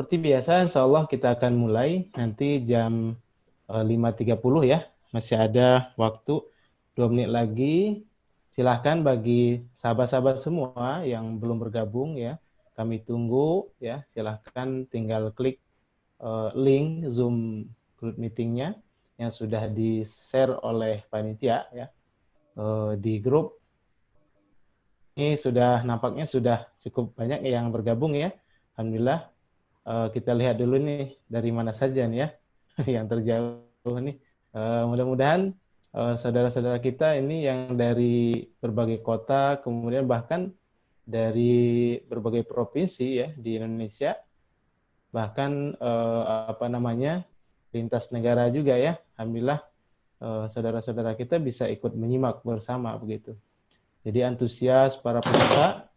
Seperti biasa, insya Allah kita akan mulai nanti jam 5.30 ya. Masih ada waktu 2 menit lagi. Silahkan bagi sahabat-sahabat semua yang belum bergabung ya. Kami tunggu ya. Silahkan tinggal klik link Zoom group meetingnya yang sudah di-share oleh panitia ya di grup. Ini sudah nampaknya sudah cukup banyak yang bergabung ya. Alhamdulillah. Kita lihat dulu nih dari mana saja nih ya yang terjauh nih. Mudah-mudahan saudara-saudara kita ini yang dari berbagai kota, kemudian bahkan dari berbagai provinsi ya di Indonesia, bahkan lintas negara juga ya. Alhamdulillah saudara-saudara kita bisa ikut menyimak bersama begitu. Jadi antusias para peserta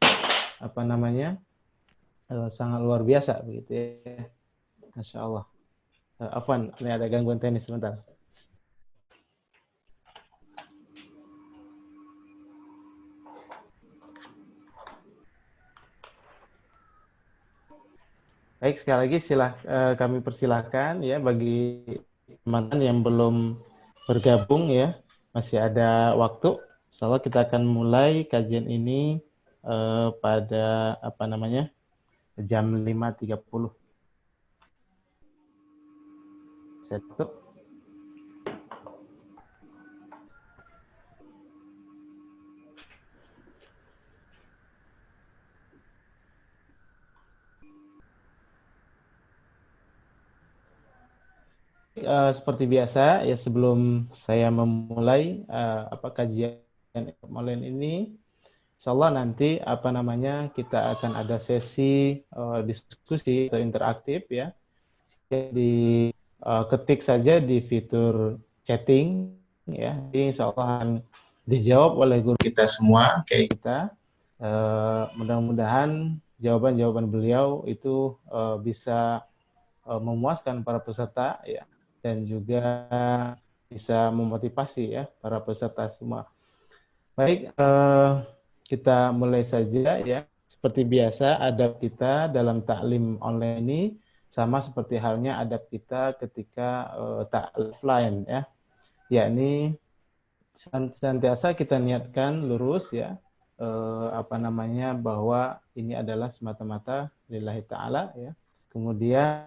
sangat luar biasa begitu ya. Masya Allah. Afwan, ini ada gangguan teknis sebentar. Baik, sekali lagi kami persilahkan ya bagi teman-teman yang belum bergabung ya, masih ada waktu. Insyaallah kita akan mulai kajian ini pada jam 5.30. Satu. Seperti biasa ya, sebelum saya memulai kajian online ini, insyaallah nanti kita akan ada sesi diskusi atau interaktif ya. Jadi ketik saja di fitur chatting ya. Jadi insyaallah akan dijawab oleh guru kita semua kayak kita. Mudah-mudahan jawaban-jawaban beliau itu bisa memuaskan para peserta ya, dan juga bisa memotivasi ya para peserta semua. Baik, kita mulai saja ya. Seperti biasa adab kita dalam taklim online ini sama seperti halnya adab kita ketika taklim offline ya. Yakni senantiasa kita niatkan lurus ya, bahwa ini adalah semata-mata lillahi ta'ala ya. Kemudian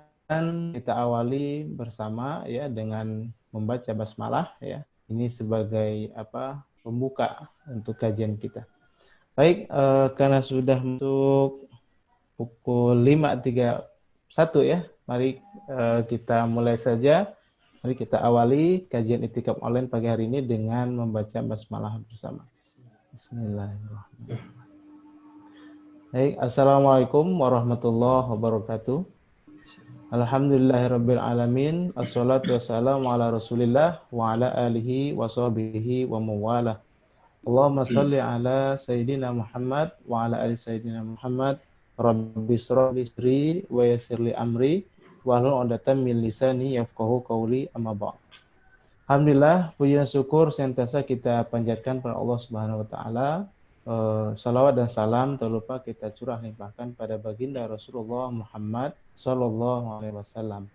kita awali bersama ya dengan membaca basmalah ya. Ini sebagai pembuka untuk kajian kita. Baik, karena sudah masuk pukul 5.31 ya. Mari kita mulai saja. Mari kita awali kajian I'tikaf online pagi hari ini dengan membaca basmalah bersama. Bismillahirrahmanirrahim. Baik, assalamualaikum warahmatullahi wabarakatuh. Alhamdulillahirabbil alamin. Assalatu wassalamu ala Rasulillah wa ala alihi wa sahbihi wa mawalah. Allahumma shalli ala sayyidina Muhammad wa ala ali sayyidina Muhammad. Rabbi shrah li sadri wa yassir li amri wahlul 'uqdatam min lisani yafqahu qawli, amma ba'd. Alhamdulillah, puji dan syukur senantiasa kita panjatkan pada Allah Subhanahu wa taala. Salawat dan salam tak lupa kita curah limpahkan pada baginda Rasulullah Muhammad Sallallahu Alaihi Wasallam.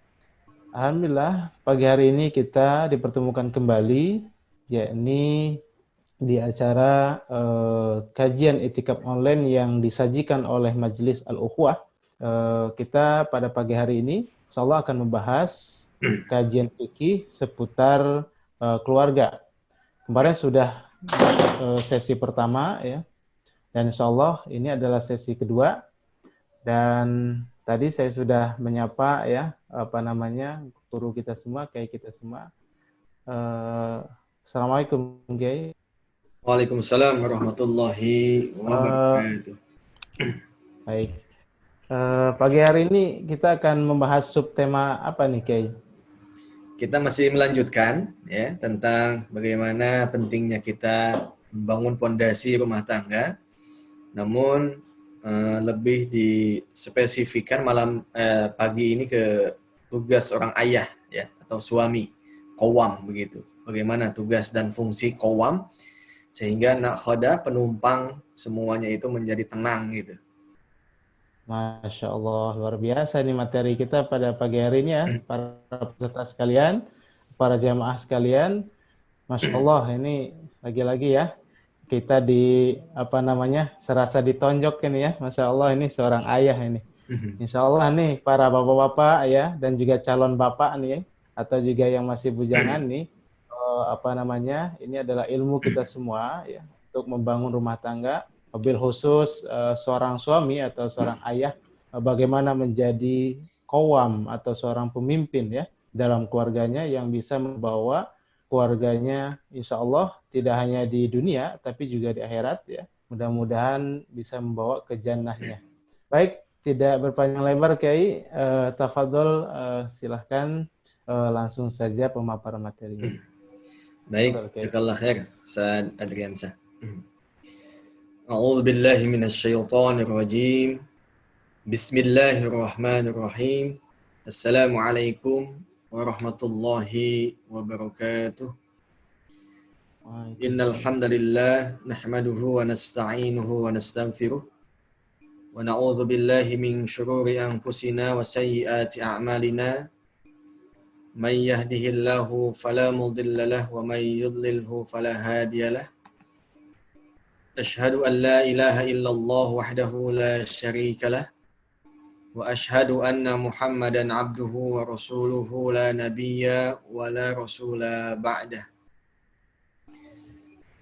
Alhamdulillah, pagi hari ini kita dipertemukan kembali, yakni di acara kajian I'tikaf online yang disajikan oleh Majelis Al-Ukhuwah. Kita pada pagi hari ini insyaallah akan membahas kajian fikih seputar keluarga. Kemarin sudah sesi pertama ya, dan insyaallah ini adalah sesi kedua. Dan tadi saya sudah menyapa ya guru kita semua, kiai kita semua. Assalamualaikum Kiai. Waalaikumsalam warahmatullahi wabarakatuh. Baik. Pagi hari ini kita akan membahas subtema apa nih Kiai? Kita masih melanjutkan ya tentang bagaimana pentingnya kita membangun pondasi rumah tangga. Namun lebih dispesifikkan pagi ini ke tugas orang ayah ya atau suami, qawwam begitu. Bagaimana tugas dan fungsi qawwam sehingga nakhoda penumpang semuanya itu menjadi tenang gitu. Masya Allah, luar biasa nih materi kita pada pagi hari ini ya, para peserta sekalian, para jamaah sekalian. Masya Allah, ini lagi-lagi ya, kita apa namanya, serasa ditonjok ini ya. Masya Allah, ini seorang ayah ini. Insya Allah nih, para bapak-bapak ya, dan juga calon bapak nih, atau juga yang masih bujangan nih, apa namanya, ini adalah ilmu kita semua ya, untuk membangun rumah tangga, mobil khusus seorang suami atau seorang ayah, bagaimana menjadi kowam atau seorang pemimpin ya dalam keluarganya yang bisa membawa keluarganya insya Allah tidak hanya di dunia tapi juga di akhirat ya. Mudah-mudahan bisa membawa ke jannahnya. Baik, tidak berpanjang lebar Kiai, tafadhol silahkan langsung saja pemaparan materinya. Baik, Tafadhol, Kiai. jazakallah khair, Ustaz Adriansa. A'udzu billahi minasyaitonir rajim. Bismillahirrahmanirrahim. Assalamualaikum warahmatullahi wabarakatuh. Innal hamdalillah nahmaduhu wa nasta'inuhu wa nastaghfiruh wa na'udzu billahi min shururi anfusina wa sayyiati a'malina. Man yahdihillahu fala mudilla lahu wa man yudlilhu fala hadiya lahu. Asyhadu an la ilaha illallah wahdahu la syarika lah wa asyhadu anna Muhammadan abduhu wa rasuluhu la nabiyya wa la rasula ba'dah.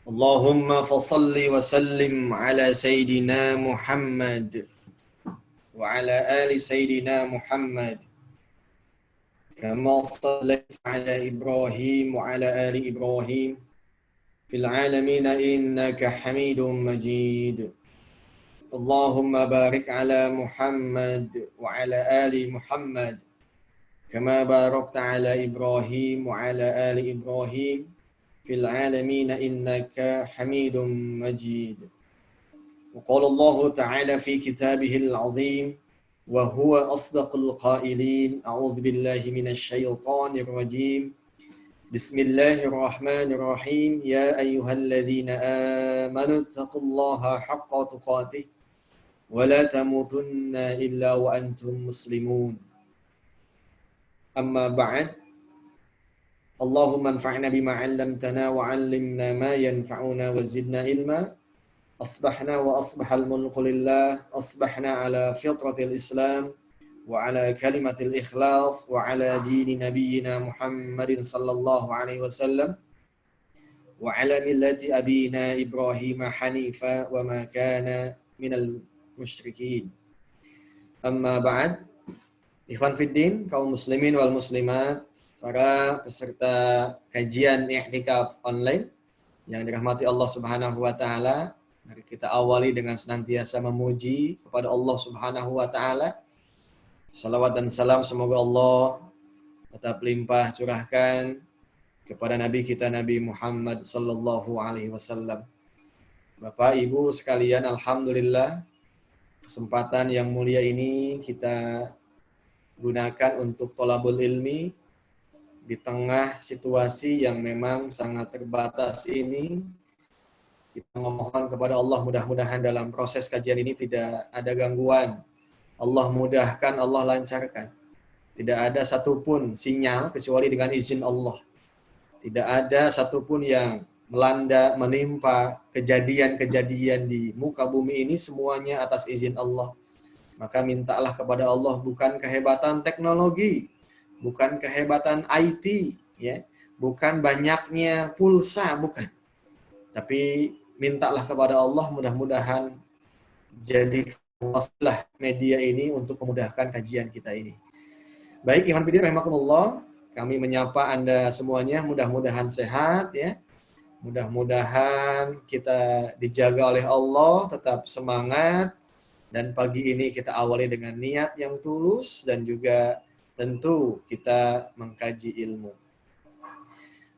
Allahumma fasalli wa sallim ala sayyidina Muhammad wa ala ali sayyidina Muhammad kama sallaita ala Ibrahim wa ala ali Ibrahim fil alamin innaka Hamidum Majid. Allahumma barik ala Muhammad wa ala ali Muhammad kama barakta ala Ibrahim wa ala ali Ibrahim fil alamin innaka Hamidum Majid. Wa qala Allah ta'ala fi kitabihil azim wa huwa asdaqul qailin. A'udzu billahi minasy syaithanir rajim. Bismillahirrahmanirrahim. Ya ayyuhalladzina amanu taqullaha haqqa tuqatih wa la tamutunna illa wa antum muslimun. Amma ba'd. Allahumma anfa'na bima 'allamtana wa 'allimna ma yanfa'una wa zidna ilma. Asbahna wa asbahal mulku lillah. Asbahna ala fitratil Islam wa ala kalimatil ikhlas wa ala dini nabiyyina Muhammadin sallallahu alaihi wasallam wa ala millati abina Ibrahim hanifa wa ma kana minal musyrikin. Amma ba'd. Ikhwan fiddin, kaum muslimin wal muslimat, para peserta kajian i'tikaf online yang dirahmati Allah Subhanahu wa taala. Mari kita awali dengan senantiasa memuji kepada Allah Subhanahu wa taala. Salawat dan salam semoga Allah tetap limpah curahkan kepada Nabi kita Nabi Muhammad sallallahu alaihi wasallam. Bapak Ibu sekalian, alhamdulillah kesempatan yang mulia ini kita gunakan untuk thalabul ilmi di tengah situasi yang memang sangat terbatas ini. Kita memohon kepada Allah mudah-mudahan dalam proses kajian ini tidak ada gangguan. Allah mudahkan, Allah lancarkan. Tidak ada satupun sinyal kecuali dengan izin Allah. Tidak ada satupun yang melanda, menimpa kejadian-kejadian di muka bumi ini semuanya atas izin Allah. Maka mintalah kepada Allah bukan kehebatan teknologi, bukan kehebatan IT, ya, bukan banyaknya pulsa, bukan. Tapi mintalah kepada Allah mudah-mudahan jadi wasilah media ini untuk memudahkan kajian kita ini. Baik, ikhwan fillah rahimakumullah, kami menyapa Anda semuanya, mudah-mudahan sehat ya. Mudah-mudahan kita dijaga oleh Allah, tetap semangat, dan pagi ini kita awali dengan niat yang tulus dan juga tentu kita mengkaji ilmu.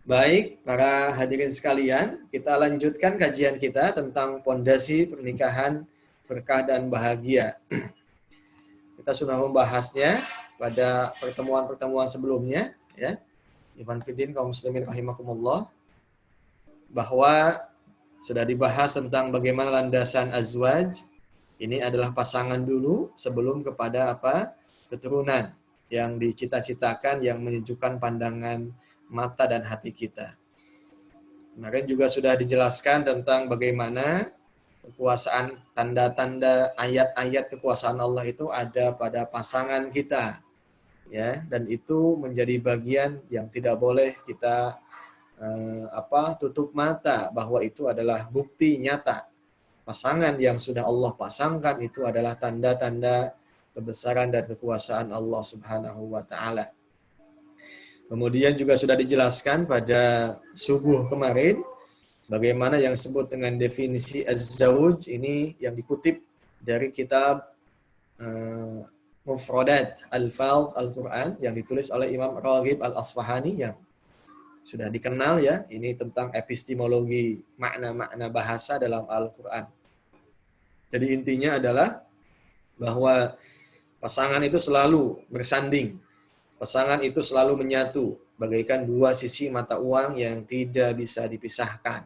Baik, para hadirin sekalian, kita lanjutkan kajian kita tentang pondasi pernikahan berkah dan bahagia. Kita sudah membahasnya pada pertemuan-pertemuan sebelumnya, ya. Ikhwan fillah kaum muslimin rahimakumullah, bahwa sudah dibahas tentang bagaimana landasan azwaj, Ini adalah pasangan dulu sebelum kepada apa? Keturunan yang dicita-citakan, yang menyejukkan pandangan mata dan hati kita. Kemarin juga sudah dijelaskan tentang bagaimana kekuasaan, tanda-tanda ayat-ayat kekuasaan Allah itu ada pada pasangan kita, ya, dan itu menjadi bagian yang tidak boleh kita tutup mata bahwa itu adalah bukti nyata. Pasangan yang sudah Allah pasangkan itu adalah tanda-tanda kebesaran dan kekuasaan Allah Subhanahu wa taala. Kemudian juga sudah dijelaskan pada subuh kemarin bagaimana yang disebut dengan definisi az-zawj ini yang dikutip dari kitab Mufradat Al-Fadh Al-Quran yang ditulis oleh Imam Raghib Al-Asfahani yang sudah dikenal ya, ini tentang epistemologi makna-makna bahasa dalam Al-Quran. Jadi intinya adalah bahwa pasangan itu selalu bersanding, pasangan itu selalu menyatu, bagaikan dua sisi mata uang yang tidak bisa dipisahkan.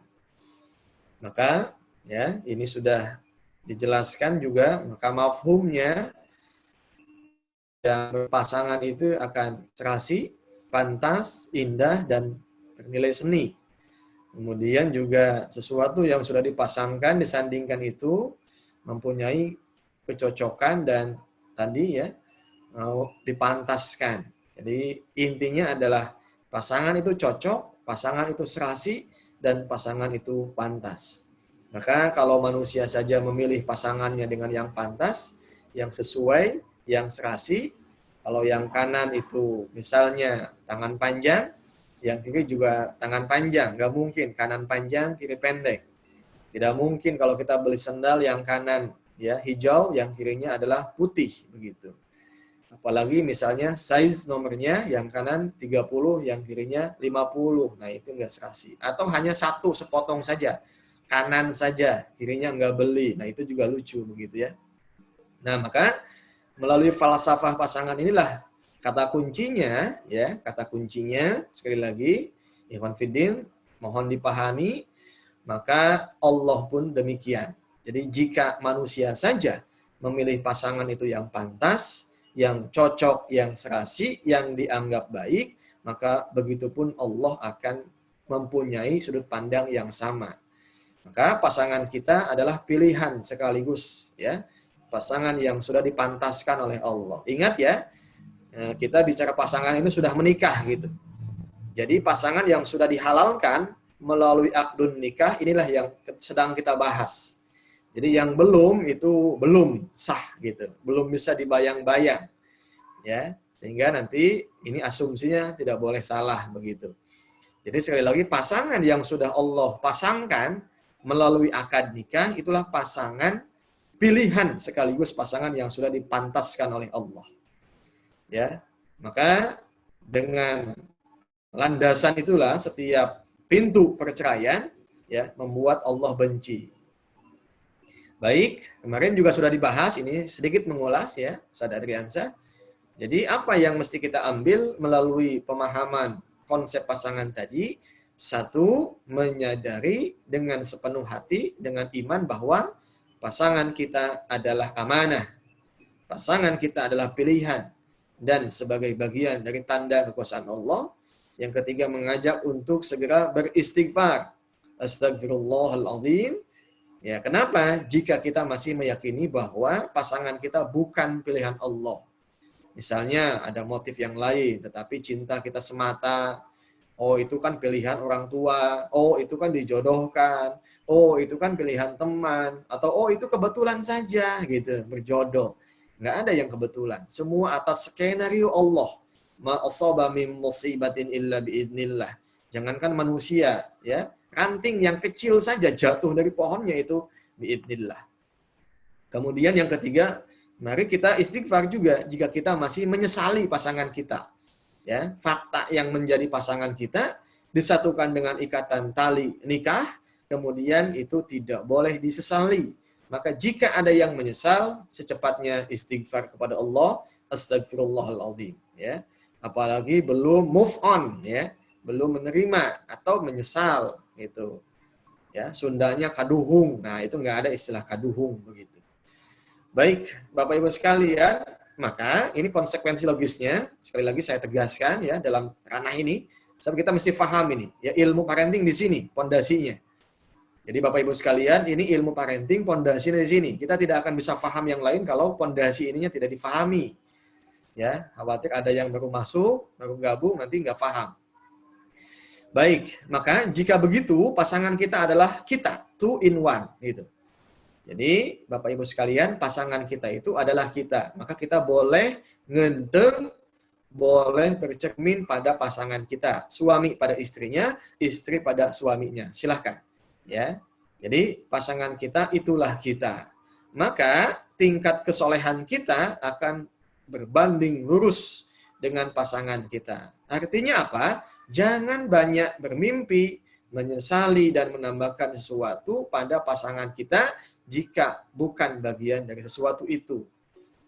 Maka ya ini sudah dijelaskan juga, maka mafhumnya yang berpasangan itu akan serasi, pantas, indah, dan bernilai seni. Kemudian juga sesuatu yang sudah dipasangkan, disandingkan itu mempunyai kecocokan dan tadi ya dipantaskan. Jadi intinya adalah pasangan itu cocok, pasangan itu serasi, dan pasangan itu pantas. Maka kalau manusia saja memilih pasangannya dengan yang pantas, yang sesuai, yang serasi, kalau yang kanan itu misalnya tangan panjang, yang kiri juga tangan panjang. Nggak mungkin kanan panjang, kiri pendek. Tidak mungkin kalau kita beli sandal yang kanan ya hijau, yang kirinya adalah putih begitu. Apalagi misalnya size nomornya yang kanan 30, yang kirinya 50. Nah, itu enggak serasi. Atau hanya satu sepotong saja. Kanan saja, kirinya enggak beli. Nah, itu juga lucu begitu ya. Nah, maka melalui falsafah pasangan inilah kata kuncinya ya, kata kuncinya sekali lagi ikhwan fiddin mohon dipahami, maka Allah pun demikian. Jadi jika manusia saja memilih pasangan itu yang pantas, yang cocok, yang serasi, yang dianggap baik, maka begitupun Allah akan mempunyai sudut pandang yang sama. Maka pasangan kita adalah pilihan sekaligus ya, pasangan yang sudah dipantaskan oleh Allah. Ingat ya, kita bicara pasangan itu sudah menikah gitu. Jadi pasangan yang sudah dihalalkan melalui akdun nikah inilah yang sedang kita bahas. Jadi yang belum itu belum sah gitu, belum bisa dibayang-bayang. Ya, sehingga nanti ini asumsinya tidak boleh salah begitu. Jadi sekali lagi pasangan yang sudah Allah pasangkan melalui akad nikah itulah pasangan pilihan sekaligus pasangan yang sudah dipantaskan oleh Allah. Ya. Maka dengan landasan itulah setiap pintu perceraian ya membuat Allah benci. Baik, kemarin juga sudah dibahas, ini sedikit mengulas ya, Ustaz Adriansa. Jadi apa yang mesti kita ambil melalui pemahaman konsep pasangan tadi? Satu, menyadari dengan sepenuh hati, dengan iman bahwa pasangan kita adalah amanah. Pasangan kita adalah pilihan. Dan sebagai bagian dari tanda kekuasaan Allah, yang ketiga mengajak untuk segera beristighfar. Astagfirullahaladzim. Ya, kenapa? Jika kita masih meyakini bahwa pasangan kita bukan pilihan Allah. Misalnya ada motif yang lain, tetapi cinta kita semata. Oh, itu kan pilihan orang tua. Oh, itu kan dijodohkan. Oh, itu kan pilihan teman. Atau oh, itu kebetulan saja gitu, berjodoh. Nggak ada yang kebetulan. Semua atas skenario Allah. Ma asaba min musibatin illa biiznillah. Jangankan manusia, ya, ranting yang kecil saja jatuh dari pohonnya itu biiznillah. Kemudian yang ketiga, mari kita istighfar juga jika kita masih menyesali pasangan kita. Ya, fakta yang menjadi pasangan kita disatukan dengan ikatan tali nikah, kemudian itu tidak boleh disesali. Maka jika ada yang menyesal, secepatnya istighfar kepada Allah, astagfirullahaladzim. Ya, apalagi belum move on, ya, belum menerima atau menyesal, gitu. Ya, Sundanya kaduhung. Nah, itu nggak ada istilah kaduhung begitu. Baik, Bapak Ibu sekalian, maka ini konsekuensi logisnya, sekali lagi saya tegaskan ya dalam ranah ini, sebab kita mesti paham ini, ya ilmu parenting di sini, pondasinya. Jadi Bapak Ibu sekalian, ini ilmu parenting, pondasinya di sini. Kita tidak akan bisa paham yang lain kalau pondasi ininya tidak difahami. Ya, khawatir ada yang baru masuk, baru gabung, nanti nggak paham. Baik, maka jika begitu, pasangan kita adalah kita, two in one, gitu. Jadi, Bapak Ibu sekalian, pasangan kita itu adalah kita. Maka kita boleh ngenteng, boleh bercermin pada pasangan kita. Suami pada istrinya, istri pada suaminya. Silahkan. Ya. Jadi, pasangan kita itulah kita. Maka, tingkat kesolehan kita akan berbanding lurus dengan pasangan kita. Artinya apa? Jangan banyak bermimpi, menyesali, dan menambahkan sesuatu pada pasangan kita jika bukan bagian dari sesuatu itu.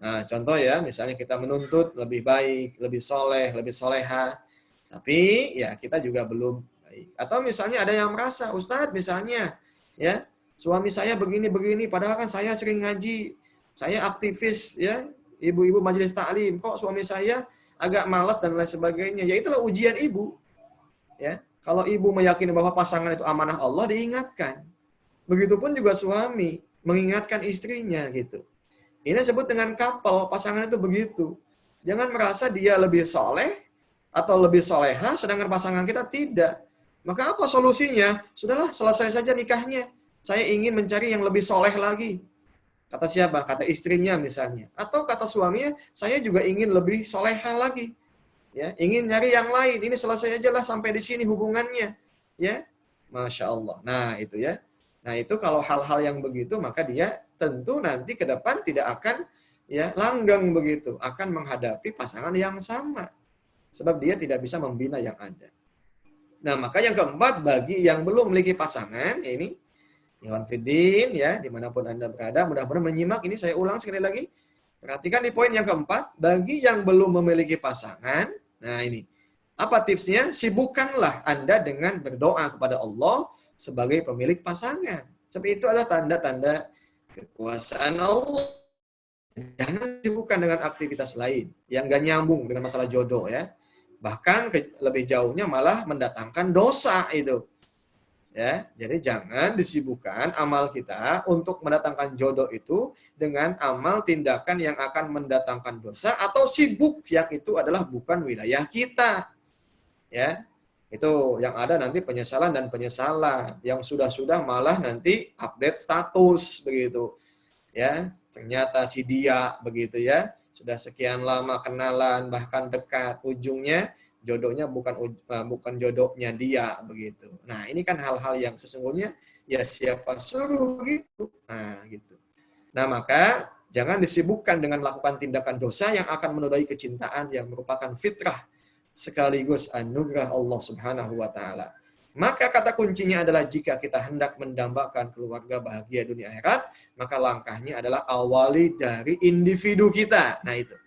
Nah, contoh ya, misalnya kita menuntut lebih baik, lebih soleh, lebih soleha, tapi ya kita juga belum baik. Atau misalnya ada yang merasa, Ustadz misalnya, ya suami saya begini-begini, padahal kan saya sering ngaji, saya aktivis, ya ibu-ibu majelis taklim, kok suami saya agak malas dan lain sebagainya. Ya itulah ujian ibu. Ya, kalau ibu meyakini bahwa pasangan itu amanah Allah, diingatkan. Begitupun juga suami mengingatkan istrinya gitu. Ini disebut dengan couple, pasangan itu begitu. Jangan merasa dia lebih soleh atau lebih soleha, sedangkan pasangan kita tidak. Maka apa solusinya? Sudahlah, selesai saja nikahnya. Saya ingin mencari yang lebih soleh lagi. Kata siapa? Kata istrinya misalnya. Atau kata suaminya, saya juga ingin lebih soleha lagi. Ya, ingin nyari yang lain. Ini selesai aja lah sampai di sini hubungannya. Ya, Masya Allah. Nah, itu ya. Nah, itu kalau hal-hal yang begitu, maka dia tentu nanti ke depan tidak akan ya langgeng begitu, akan menghadapi pasangan yang sama. Sebab dia tidak bisa membina yang ada. Nah, maka yang keempat, bagi yang belum memiliki pasangan, ya ini, Ikhwan Fiddin, ya, dimanapun Anda berada, mudah-mudahan menyimak, ini saya ulang sekali lagi. Perhatikan di poin yang keempat, bagi yang belum memiliki pasangan, nah ini, apa tipsnya? Sibukkanlah Anda dengan berdoa kepada Allah sebagai pemilik pasangan. Sebab itu adalah tanda-tanda kekuasaan Allah. Jangan sibukkan dengan aktivitas lain yang gak nyambung dengan masalah jodoh ya. Bahkan lebih jauhnya malah mendatangkan dosa itu. Ya, jadi jangan disibukkan amal kita untuk mendatangkan jodoh itu dengan amal tindakan yang akan mendatangkan dosa atau sibuk yang itu adalah bukan wilayah kita. Ya, itu yang ada nanti penyesalan dan penyesalan. Yang sudah-sudah malah nanti update status begitu. Ya, ternyata si dia begitu ya, sudah sekian lama kenalan bahkan dekat, ujungnya jodohnya bukan jodohnya dia begitu. Nah, ini kan hal-hal yang sesungguhnya ya siapa suruh begitu. Nah, gitu. Nah, maka jangan disibukkan dengan melakukan tindakan dosa yang akan menodai kecintaan yang merupakan fitrah sekaligus anugerah Allah Subhanahu wa taala. Maka kata kuncinya adalah jika kita hendak mendambakan keluarga bahagia dunia akhirat, maka langkahnya adalah awali dari individu kita. Nah, itu.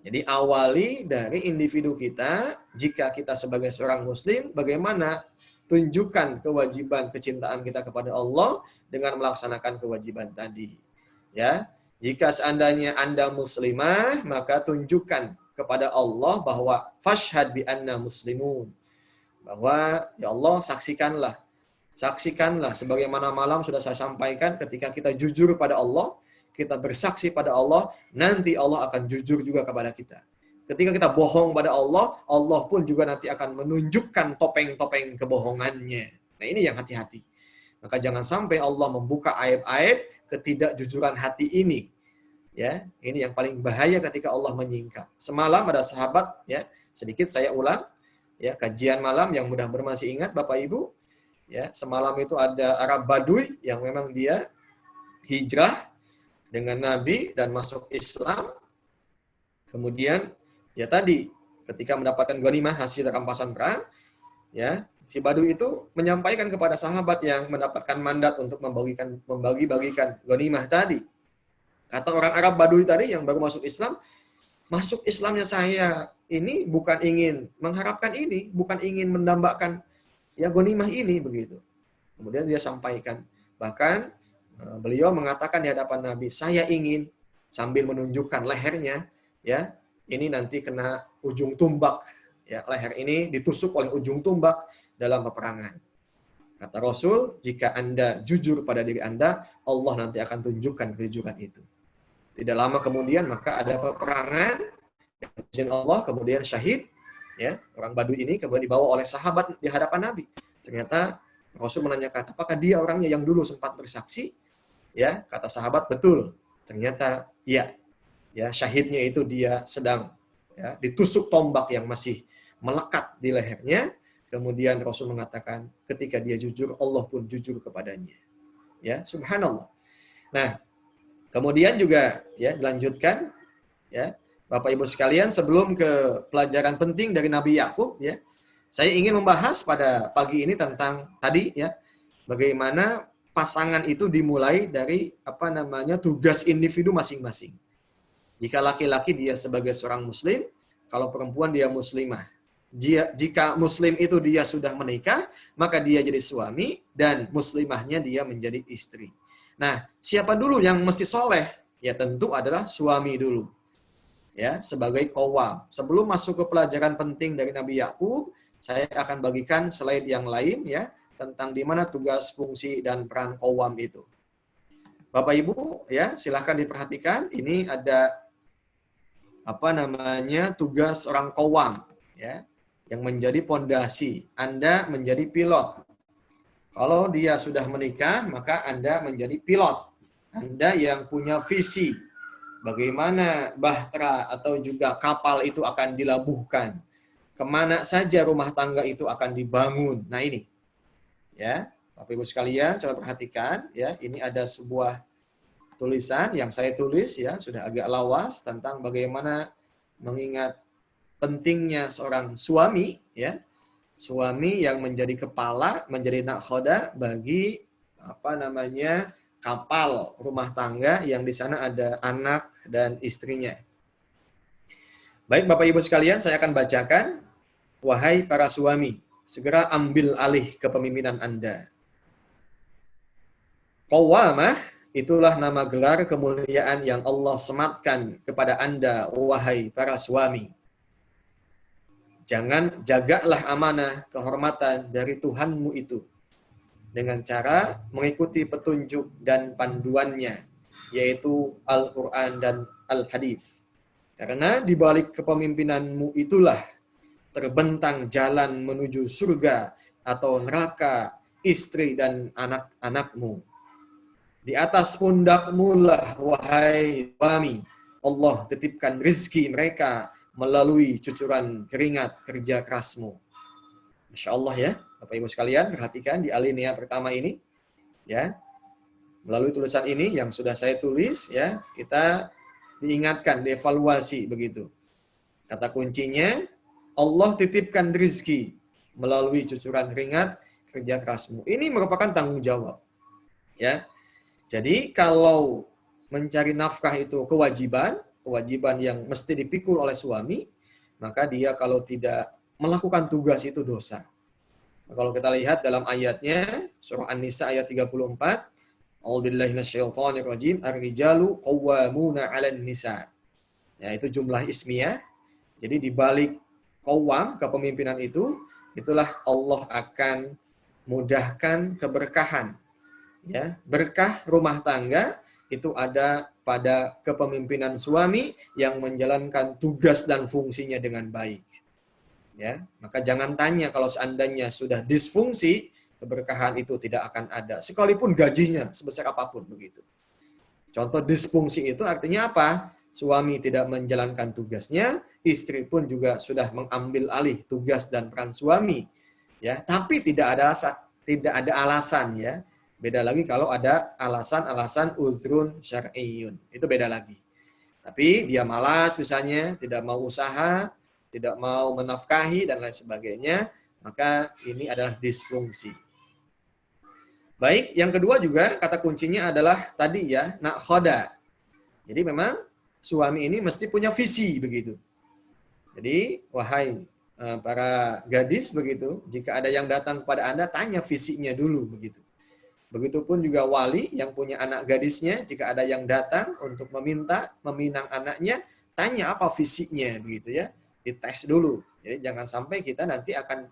Jadi awali dari individu kita, jika kita sebagai seorang muslim, bagaimana tunjukkan kewajiban kecintaan kita kepada Allah dengan melaksanakan kewajiban tadi. Ya, jika seandainya Anda muslimah, maka tunjukkan kepada Allah bahwa fashhad bi anna muslimun. Bahwa ya Allah saksikanlah sebagaimana malam sudah saya sampaikan, ketika kita jujur pada Allah, kita bersaksi pada Allah, nanti Allah akan jujur juga kepada kita. Ketika kita bohong pada Allah, Allah pun juga nanti akan menunjukkan topeng-topeng kebohongannya. Nah, ini yang hati-hati. Maka jangan sampai Allah membuka aib-aib ketidakjujuran hati ini. Ya, ini yang paling bahaya ketika Allah menyingkap. Semalam ada sahabat, ya, sedikit saya ulang, ya, kajian malam yang mudah-mudahan masih ingat Bapak Ibu. Ya, semalam itu ada Arab Baduy yang memang dia hijrah dengan Nabi dan masuk Islam. Kemudian ya tadi ketika mendapatkan ghanimah hasil rampasan perang, ya, si Baduy itu menyampaikan kepada sahabat yang mendapatkan mandat untuk membagi-bagikan ghanimah tadi. Kata orang Arab Baduy tadi yang baru masuk Islamnya saya ini bukan ingin mengharapkan ini, bukan ingin mendambakan ya ghanimah ini begitu. Kemudian dia sampaikan, bahkan beliau mengatakan di hadapan Nabi, saya ingin, sambil menunjukkan lehernya, ya, ini nanti kena ujung tumbak, ya, leher ini ditusuk oleh ujung tumbak dalam peperangan. Kata Rasul, jika Anda jujur pada diri Anda, Allah nanti akan tunjukkan kejujuran itu. Tidak lama kemudian maka ada peperangan, izin Allah, kemudian syahid, ya, orang Badui ini kemudian dibawa oleh sahabat di hadapan Nabi. Ternyata Rasul menanyakan, apakah dia orangnya yang dulu sempat bersaksi? Ya, kata sahabat, betul. Ternyata ya, ya, syahidnya itu dia sedang, ya, ditusuk tombak yang masih melekat di lehernya. Kemudian Rasul mengatakan, ketika dia jujur, Allah pun jujur kepadanya. Ya, subhanallah. Nah, kemudian juga, ya, dilanjutkan, ya, Bapak Ibu sekalian, sebelum ke pelajaran penting dari Nabi Yakub, ya, saya ingin membahas pada pagi ini tentang tadi, ya, bagaimana pasangan itu dimulai dari tugas individu masing-masing. Jika laki-laki dia sebagai seorang muslim, kalau perempuan dia muslimah. Jika muslim itu dia sudah menikah, maka dia jadi suami, dan muslimahnya dia menjadi istri. Nah, siapa dulu yang mesti soleh? Ya tentu adalah suami dulu. Ya, sebagai qawwam. Sebelum masuk ke pelajaran penting dari Nabi Yakub, saya akan bagikan slide yang lain, ya, tentang di mana tugas, fungsi, dan peran qawwam itu. Bapak Ibu, ya, silahkan diperhatikan. Ini ada tugas orang qawwam, ya, yang menjadi pondasi. Anda menjadi pilot. Kalau dia sudah menikah, maka Anda menjadi pilot. Anda yang punya visi bagaimana bahtera atau juga kapal itu akan dilabuhkan, kemana saja rumah tangga itu akan dibangun. Nah ini, ya, Bapak Ibu sekalian, coba perhatikan, ya, ini ada sebuah tulisan yang saya tulis, ya, sudah agak lawas, tentang bagaimana mengingat pentingnya seorang suami, ya, suami yang menjadi kepala, menjadi nakhoda bagi kapal rumah tangga yang di sana ada anak dan istrinya. Baik Bapak Ibu sekalian, saya akan bacakan. Wahai para suami, segera ambil alih kepemimpinan Anda. Qawwamah itulah nama gelar kemuliaan yang Allah sematkan kepada Anda, wahai para suami. Jagalah amanah kehormatan dari Tuhanmu itu dengan cara mengikuti petunjuk dan panduannya, yaitu Al-Quran dan Al-Hadis. Karena di balik kepemimpinanmu itulah terbentang jalan menuju surga atau neraka istri dan anak-anakmu. Di atas pundakmu lah, wahai suami, Allah titipkan rizki mereka melalui cucuran keringat kerja kerasmu. Masya Allah, ya, Bapak Ibu sekalian, perhatikan di alinea pertama ini, ya, melalui tulisan ini yang sudah saya tulis, ya, kita diingatkan, dievaluasi begitu. Kata kuncinya, Allah titipkan rizki melalui cucuran keringat kerja kerasmu. Ini merupakan tanggung jawab, ya. Jadi kalau mencari nafkah itu kewajiban yang mesti dipikul oleh suami, maka dia kalau tidak melakukan tugas itu dosa. Nah, kalau kita lihat dalam ayatnya, surah An-Nisa ayat 34, A'udzubillahi minasyaitonirrajim, ar-rijalu qawwamuna 'alan nisa. Ya, itu jumlah ismiyah. Jadi di balik qawwam, kepemimpinan itu, itulah Allah akan mudahkan keberkahan. Ya, berkah rumah tangga itu ada pada kepemimpinan suami yang menjalankan tugas dan fungsinya dengan baik. Ya, maka jangan tanya kalau seandainya sudah disfungsi, keberkahan itu tidak akan ada, sekalipun gajinya sebesar apapun begitu. Contoh disfungsi itu artinya apa? Suami tidak menjalankan tugasnya, istri pun juga sudah mengambil alih tugas dan peran suami. Ya, tapi tidak ada alasan, ya. Beda lagi kalau ada alasan-alasan uzrun syar'iyyun. Itu beda lagi. Tapi dia malas misalnya, tidak mau usaha, tidak mau menafkahi dan lain sebagainya, maka ini adalah disfungsi. Baik, yang kedua juga kata kuncinya adalah tadi, ya, nakhoda. Jadi memang suami ini mesti punya visi begitu. Jadi wahai para gadis begitu, jika ada yang datang kepada Anda, tanya visinya dulu begitu. Begitupun juga wali yang punya anak gadisnya, jika ada yang datang untuk meminang anaknya, tanya apa fisiknya, begitu ya, dites dulu. Jadi jangan sampai kita nanti akan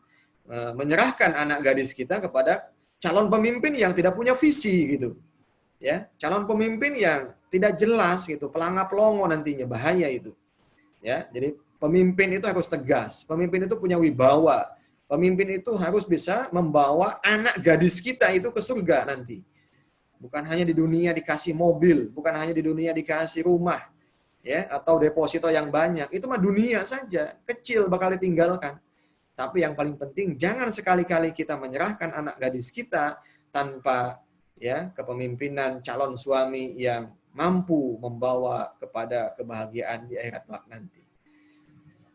menyerahkan anak gadis kita kepada calon pemimpin yang tidak punya visi gitu. Ya, calon pemimpin yang tidak jelas gitu, pelanga-pelongo nantinya, bahaya itu. Ya, jadi pemimpin itu harus tegas, pemimpin itu punya wibawa, pemimpin itu harus bisa membawa anak gadis kita itu ke surga nanti. Bukan hanya di dunia dikasih mobil, bukan hanya di dunia dikasih rumah, ya, atau deposito yang banyak. Itu mah dunia saja, kecil bakal ditinggalkan. Tapi yang paling penting, jangan sekali-kali kita menyerahkan anak gadis kita tanpa ya kepemimpinan calon suami yang mampu membawa kepada kebahagiaan di akhirat kelak nanti.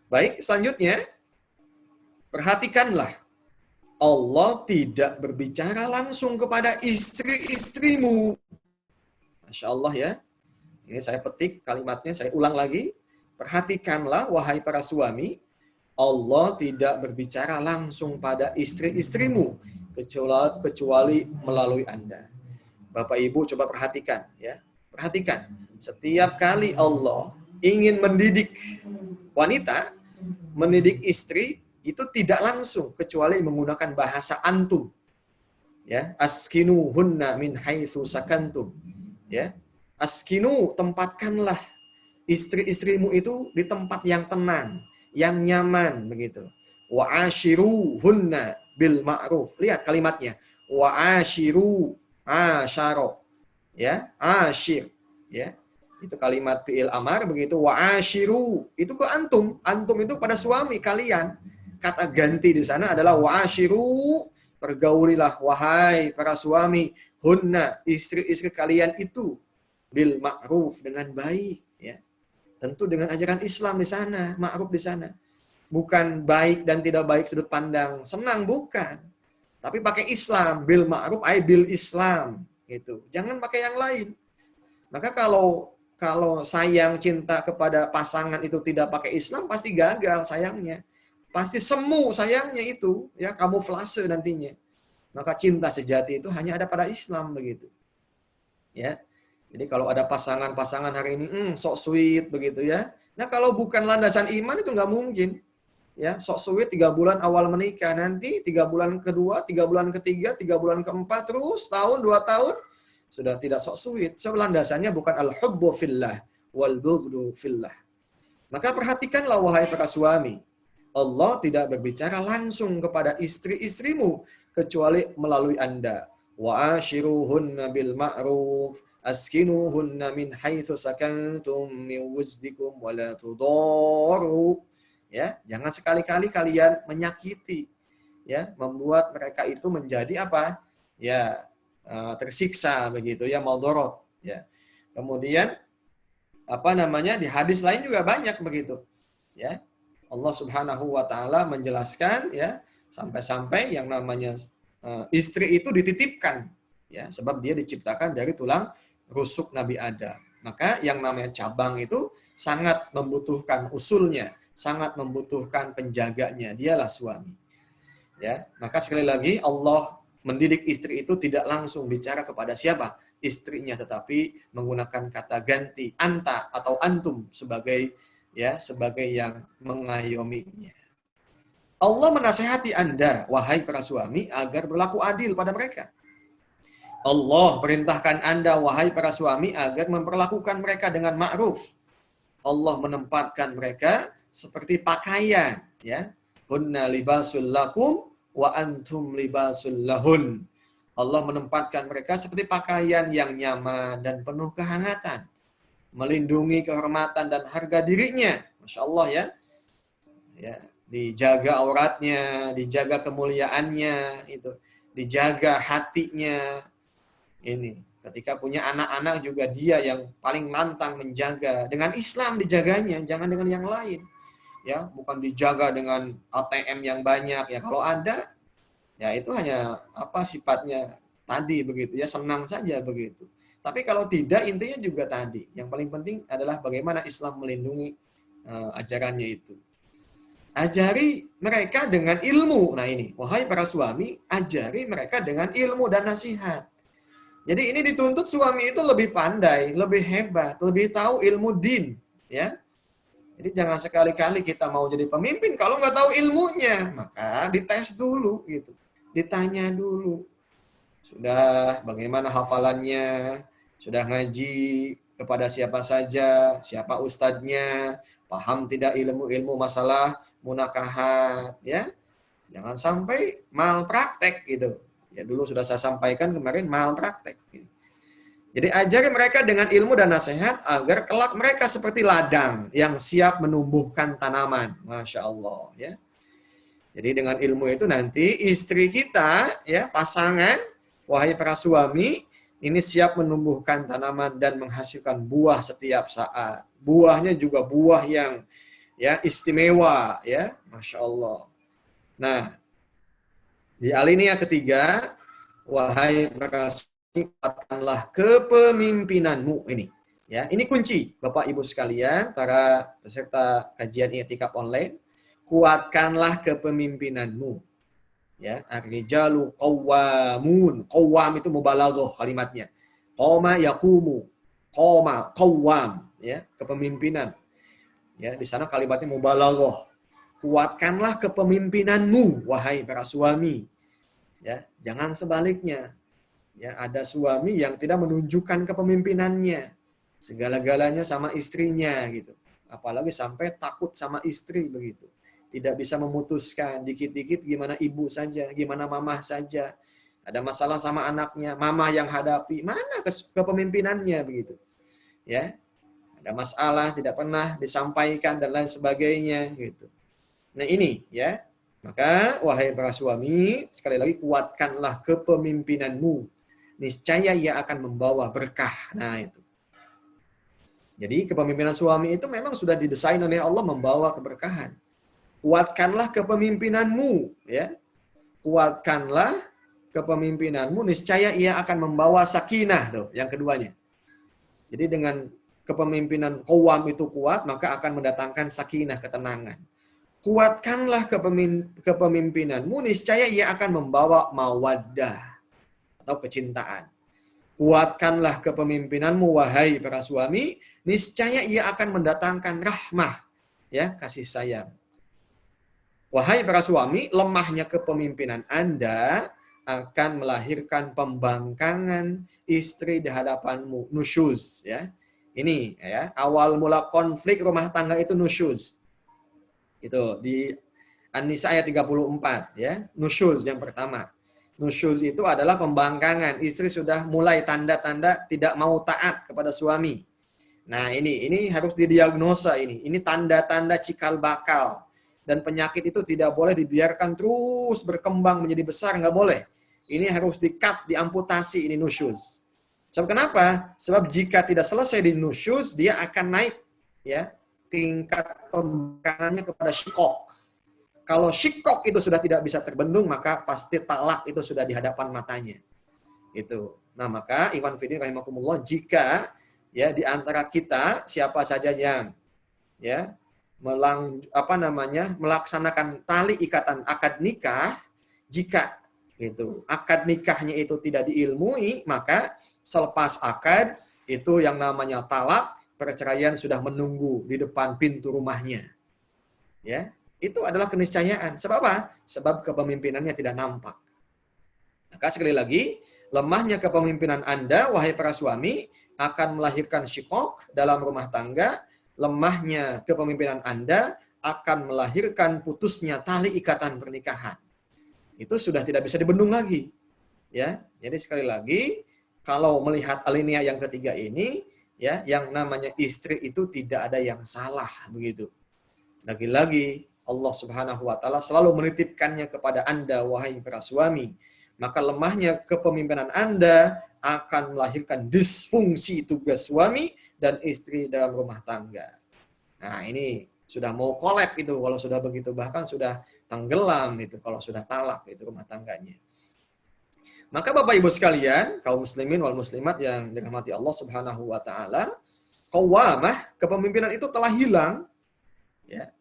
Baik, selanjutnya perhatikanlah, Allah tidak berbicara langsung kepada istri-istrimu. Masya Allah ya. Ini saya petik kalimatnya, saya ulang lagi. Perhatikanlah wahai para suami, Allah tidak berbicara langsung pada istri-istrimu kecuali melalui Anda. Bapak Ibu coba perhatikan ya. Perhatikan, setiap kali Allah ingin mendidik wanita, mendidik istri, itu tidak langsung kecuali menggunakan bahasa antum. Ya, askinu hunna min haitsu sakantum. Ya. Askinu, tempatkanlah istri-istrimu itu di tempat yang tenang, yang nyaman begitu. Wa ashiru hunna bil ma'ruf. Lihat kalimatnya. Wa ashiru, asyaro. Ya, ashir. Ya. Itu kalimat fi'il amar begitu. Wa ashiru, itu ke antum. Antum itu pada suami kalian. Kata ganti di sana adalah wa ashiru, pergaulilah wahai para suami, hunna, istri-istri kalian itu bil ma'ruf, dengan baik ya. Tentu dengan ajaran Islam di sana, ma'ruf di sana. Bukan baik dan tidak baik sudut pandang senang, bukan. Tapi pakai Islam, bil ma'ruf ay bil Islam gitu. Jangan pakai yang lain. Maka kalau sayang cinta kepada pasangan itu tidak pakai Islam, pasti gagal sayangnya. Pasti semu sayangnya itu, ya, kamuflase nantinya. Maka cinta sejati itu hanya ada pada Islam begitu. Ya. Jadi kalau ada pasangan-pasangan hari ini sok sweet begitu ya. Nah, kalau bukan landasan iman itu nggak mungkin. Ya, sok sweet 3 bulan awal menikah, nanti 3 bulan kedua, 3 bulan ketiga, 3 bulan keempat, terus tahun 2 tahun sudah tidak sok sweet. So, landasannya bukan al-hubbu fillah wal bughdu fillah. Maka perhatikanlah wahai para suami, Allah tidak berbicara langsung kepada istri-istrimu kecuali melalui Anda. Wa ashiruhunna bil ma'ruf, askinuhunna min haitsu sakantum min wujdikum wa la tudaru. Ya, jangan sekali-kali kalian menyakiti, ya, membuat mereka itu menjadi apa? Ya, tersiksa begitu ya, maldorot, ya. Kemudian apa namanya, di hadis lain juga banyak begitu. Ya. Allah Subhanahu wa taala menjelaskan ya, sampai-sampai yang namanya istri itu dititipkan ya, sebab dia diciptakan dari tulang rusuk Nabi Adam. Maka yang namanya cabang itu sangat membutuhkan usulnya, sangat membutuhkan penjaganya, dialah suami. Ya, maka sekali lagi Allah mendidik istri itu tidak langsung bicara kepada siapa? Istrinya, tetapi menggunakan kata ganti anta atau antum sebagai yang mengayominya. Allah menasihati Anda, wahai para suami, agar berlaku adil pada mereka. Allah perintahkan Anda, wahai para suami, agar memperlakukan mereka dengan ma'ruf. Allah menempatkan mereka seperti pakaian, ya. Hunna libasul lakum wa antum libasul lahun. Allah menempatkan mereka seperti pakaian yang nyaman dan penuh kehangatan, melindungi kehormatan dan harga dirinya. Masya Allah ya. Ya, dijaga auratnya, dijaga kemuliaannya, itu, dijaga hatinya. Ini, ketika punya anak-anak juga dia yang paling lantang menjaga. Dengan Islam dijaganya, jangan dengan yang lain. Ya, bukan dijaga dengan ATM yang banyak. Ya, kalau ada, ya itu hanya apa sifatnya tadi begitu ya, senang saja begitu. Tapi kalau tidak, intinya juga tadi. Yang paling penting adalah bagaimana Islam melindungi ajarannya itu. Ajari mereka dengan ilmu. Nah ini, wahai para suami, ajari mereka dengan ilmu dan nasihat. Jadi ini dituntut suami itu lebih pandai, lebih hebat, lebih tahu ilmu din, ya. Jadi jangan sekali-kali kita mau jadi pemimpin kalau nggak tahu ilmunya, maka dites dulu gitu, ditanya dulu. Sudah bagaimana hafalannya, sudah ngaji kepada siapa saja, siapa ustadznya, paham tidak ilmu-ilmu masalah munakahat, ya. Jangan sampai malpraktek gitu. Ya dulu sudah saya sampaikan kemarin malpraktek. Jadi ajari mereka dengan ilmu dan nasihat agar kelak mereka seperti ladang yang siap menumbuhkan tanaman. Masya Allah, ya. Jadi dengan ilmu itu nanti istri kita, ya pasangan, wahai para suami, ini siap menumbuhkan tanaman dan menghasilkan buah setiap saat. Buahnya juga buah yang ya istimewa, ya, Masya Allah. Nah, di alinea ketiga, wahai para suami, kuatkanlah kepemimpinanmu ini. Ya, ini kunci, Bapak Ibu sekalian, para peserta kajian i'tikaf online, kuatkanlah kepemimpinanmu. Ya, ar-rijalu qawwamun. Qawwam itu mubalaghah kalimatnya. Qoma yaqumu. Qoma qawwam, ya, kepemimpinan. Ya, di sana kalimatnya mubalaghah. Kuatkanlah kepemimpinanmu wahai para suami. Ya, jangan sebaliknya. Ya, ada suami yang tidak menunjukkan kepemimpinannya. Segala-galanya sama istrinya gitu. Apalagi sampai takut sama istri begitu. Tidak bisa memutuskan, dikit-dikit gimana ibu saja, gimana mamah saja. Ada masalah sama anaknya, mamah yang hadapi, mana kepemimpinannya begitu. Ya. Ada masalah tidak pernah disampaikan dan lain sebagainya gitu. Nah, ini ya. Maka wahai para suami, sekali lagi kuatkanlah kepemimpinanmu. Niscaya ia akan membawa berkah. Nah, itu. Jadi kepemimpinan suami itu memang sudah didesain oleh Allah membawa keberkahan. Kuatkanlah kepemimpinanmu, ya. Kuatkanlah kepemimpinanmu, niscaya ia akan membawa sakinah, tuh, yang keduanya. Jadi dengan kepemimpinan qawwam itu kuat, maka akan mendatangkan sakinah, ketenangan. Kuatkanlah kepemimpinanmu, niscaya ia akan membawa mawaddah atau kecintaan. Kuatkanlah kepemimpinanmu, wahai para suami, niscaya ia akan mendatangkan rahmah, ya, kasih sayang. Wahai para suami, lemahnya kepemimpinan Anda akan melahirkan pembangkangan istri di hadapanmu, nusyuz, ya. Ini ya, awal mula konflik rumah tangga itu nusyuz. Itu di An-Nisa ayat 34, ya. Nusyuz yang pertama. Nusyuz itu adalah pembangkangan. Istri sudah mulai tanda-tanda tidak mau taat kepada suami. Nah, ini harus didiagnosa ini. Ini tanda-tanda cikal bakal. Dan penyakit itu tidak boleh dibiarkan terus berkembang menjadi besar, nggak boleh. Ini harus di-cut, diamputasi, ini nusyuz. Sebab kenapa? Sebab jika tidak selesai di nusyuz, dia akan naik, ya, tingkat pembangkangannya kepada syikok. Kalau syikok itu sudah tidak bisa terbendung, maka pasti talak itu sudah di hadapan matanya. Itu. Nah, maka Ikhwan Fillah rahimakumullah, jika ya di antara kita siapa saja yang ya melaksanakan tali ikatan akad nikah, jika itu akad nikahnya itu tidak diilmui, maka selepas akad itu yang namanya talak, perceraian sudah menunggu di depan pintu rumahnya. Ya, itu adalah keniscayaan. Sebab apa? Sebab kepemimpinannya tidak nampak. Maka sekali lagi, lemahnya kepemimpinan Anda, wahai para suami, akan melahirkan syikok dalam rumah tangga. Lemahnya kepemimpinan Anda akan melahirkan putusnya tali ikatan pernikahan. Itu sudah tidak bisa dibendung lagi. Ya, jadi sekali lagi, kalau melihat alinea yang ketiga ini, ya, yang namanya istri itu tidak ada yang salah begitu. Lagi-lagi Allah Subhanahu wa taala selalu menitipkannya kepada Anda, wahai para suami. Maka lemahnya kepemimpinan Anda akan melahirkan disfungsi tugas suami dan istri dalam rumah tangga. Nah, ini sudah mau kolab itu kalau sudah begitu, bahkan sudah tenggelam itu kalau sudah talak itu rumah tangganya. Maka Bapak Ibu sekalian, kaum muslimin wal muslimat yang dirahmati Allah Subhanahu wa taala, qawwamah, kepemimpinan itu telah hilang, ya,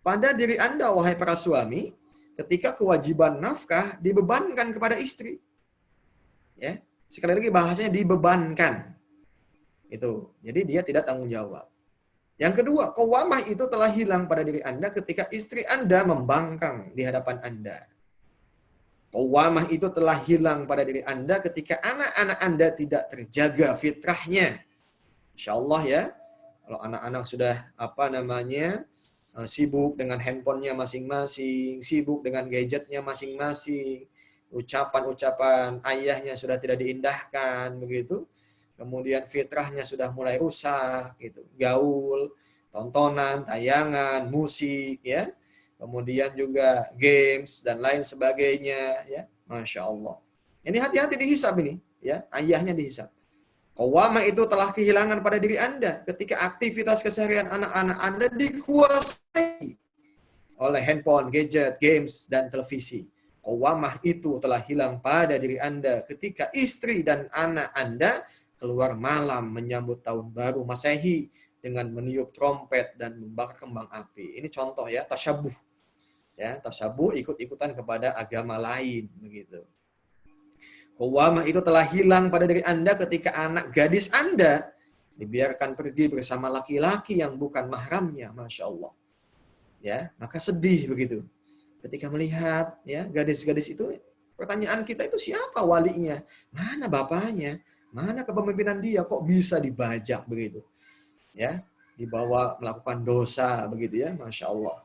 pada diri Anda, wahai para suami, ketika kewajiban nafkah dibebankan kepada istri. Ya, Sekali lagi bahasanya dibebankan. Itu. Jadi dia tidak tanggung jawab. Yang kedua, qawwamah itu telah hilang pada diri Anda ketika istri Anda membangkang di hadapan Anda. Qawwamah itu telah hilang pada diri Anda ketika anak-anak Anda tidak terjaga fitrahnya. Insya Allah ya, kalau anak-anak sudah sibuk dengan handphonenya masing-masing, sibuk dengan gadgetnya masing-masing, ucapan-ucapan ayahnya sudah tidak diindahkan, begitu. Kemudian fitrahnya sudah mulai rusak, gitu. Gaul, tontonan, tayangan, musik, ya. Kemudian juga games dan lain sebagainya, ya. Masya Allah. Ini hati-hati dihisab ini, ya. Ayahnya dihisab. Qawwamah itu telah kehilangan pada diri Anda ketika aktivitas keseharian anak-anak Anda dikuasai oleh handphone, gadget, games, dan televisi. Qawwamah itu telah hilang pada diri Anda ketika istri dan anak Anda keluar malam menyambut tahun baru Masehi dengan meniup trompet dan membakar kembang api. Ini contoh ya, tasyabuh. Ya, tasyabuh ikut-ikutan kepada agama lain begitu. Qawwamah itu telah hilang pada diri Anda ketika anak gadis Anda dibiarkan pergi bersama laki-laki yang bukan mahramnya, Masya Allah. Ya, maka sedih begitu. Ketika melihat ya gadis-gadis itu, pertanyaan kita itu siapa walinya? Mana bapaknya? Mana kepemimpinan dia? Kok bisa dibajak begitu? Ya, dibawa melakukan dosa begitu ya, Masya Allah.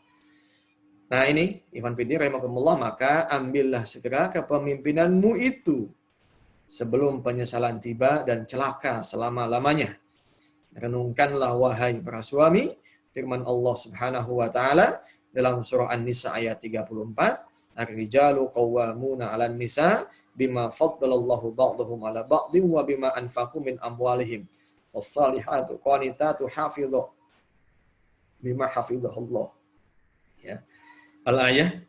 Nah ini, Ikhwan Fillah rahimakumullah, maka ambillah segera kepemimpinanmu itu sebelum penyesalan tiba dan celaka selama-lamanya. Renungkanlah wahai para suami, firman Allah Subhanahu wa taala dalam surah An-Nisa ayat 34, Ar-rijalu qawwamuna 'alan nisa bima faddalallahu ba'dahum 'ala ba'din wa bima anfaqu min amwalihim. Was-salihatu qanitatu hafidhu bima hafidhahullah. Ya. Al-ayah,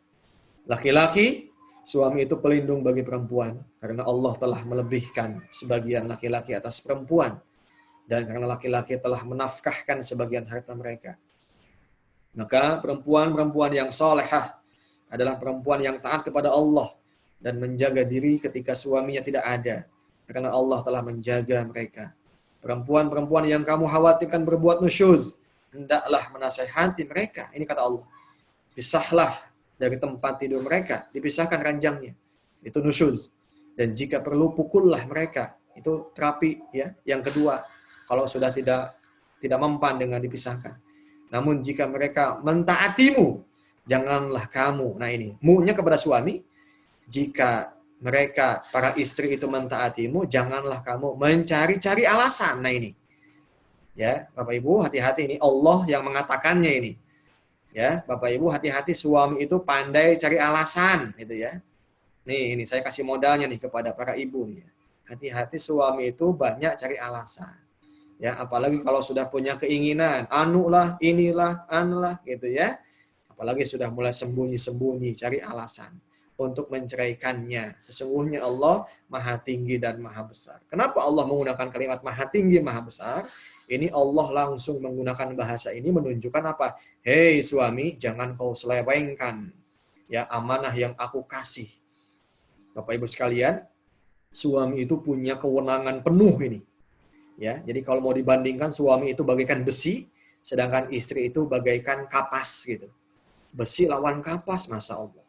laki-laki suami itu pelindung bagi perempuan karena Allah telah melebihkan sebagian laki-laki atas perempuan dan karena laki-laki telah menafkahkan sebagian harta mereka. Maka perempuan-perempuan yang salehah adalah perempuan yang taat kepada Allah dan menjaga diri ketika suaminya tidak ada karena Allah telah menjaga mereka. Perempuan-perempuan yang kamu khawatirkan berbuat nusyuz, hendaklah menasihati mereka. Ini kata Allah. Pisahlah dari tempat tidur mereka, dipisahkan ranjangnya. Itu nusyuz. Dan jika perlu pukullah mereka. Itu terapi ya. Yang kedua, kalau sudah tidak mempan dengan dipisahkan. Namun jika mereka mentaatimu, janganlah kamu. Nah ini, mu-nya kepada suami. Jika mereka para istri itu mentaatimu, janganlah kamu mencari-cari alasan. Nah ini. Ya, Bapak Ibu hati-hati ini Allah yang mengatakannya ini. Ya, Bapak Ibu hati-hati suami itu pandai cari alasan gitu ya. Nih, ini saya kasih modalnya nih kepada para ibu nih. Hati-hati suami itu banyak cari alasan. Ya, apalagi kalau sudah punya keinginan, anulah, inilah, anulah gitu ya. Apalagi sudah mulai sembunyi-sembunyi cari alasan untuk menceraikannya. Sesungguhnya Allah Maha Tinggi dan Maha Besar. Kenapa Allah menggunakan kalimat Maha Tinggi, Maha Besar? Ini Allah langsung menggunakan bahasa ini menunjukkan apa? Hei suami, jangan kau selewengkan ya amanah yang aku kasih. Bapak Ibu sekalian, suami itu punya kewenangan penuh ini. Ya, jadi kalau mau dibandingkan suami itu bagaikan besi, sedangkan istri itu bagaikan kapas gitu. Besi lawan kapas, Masya Allah.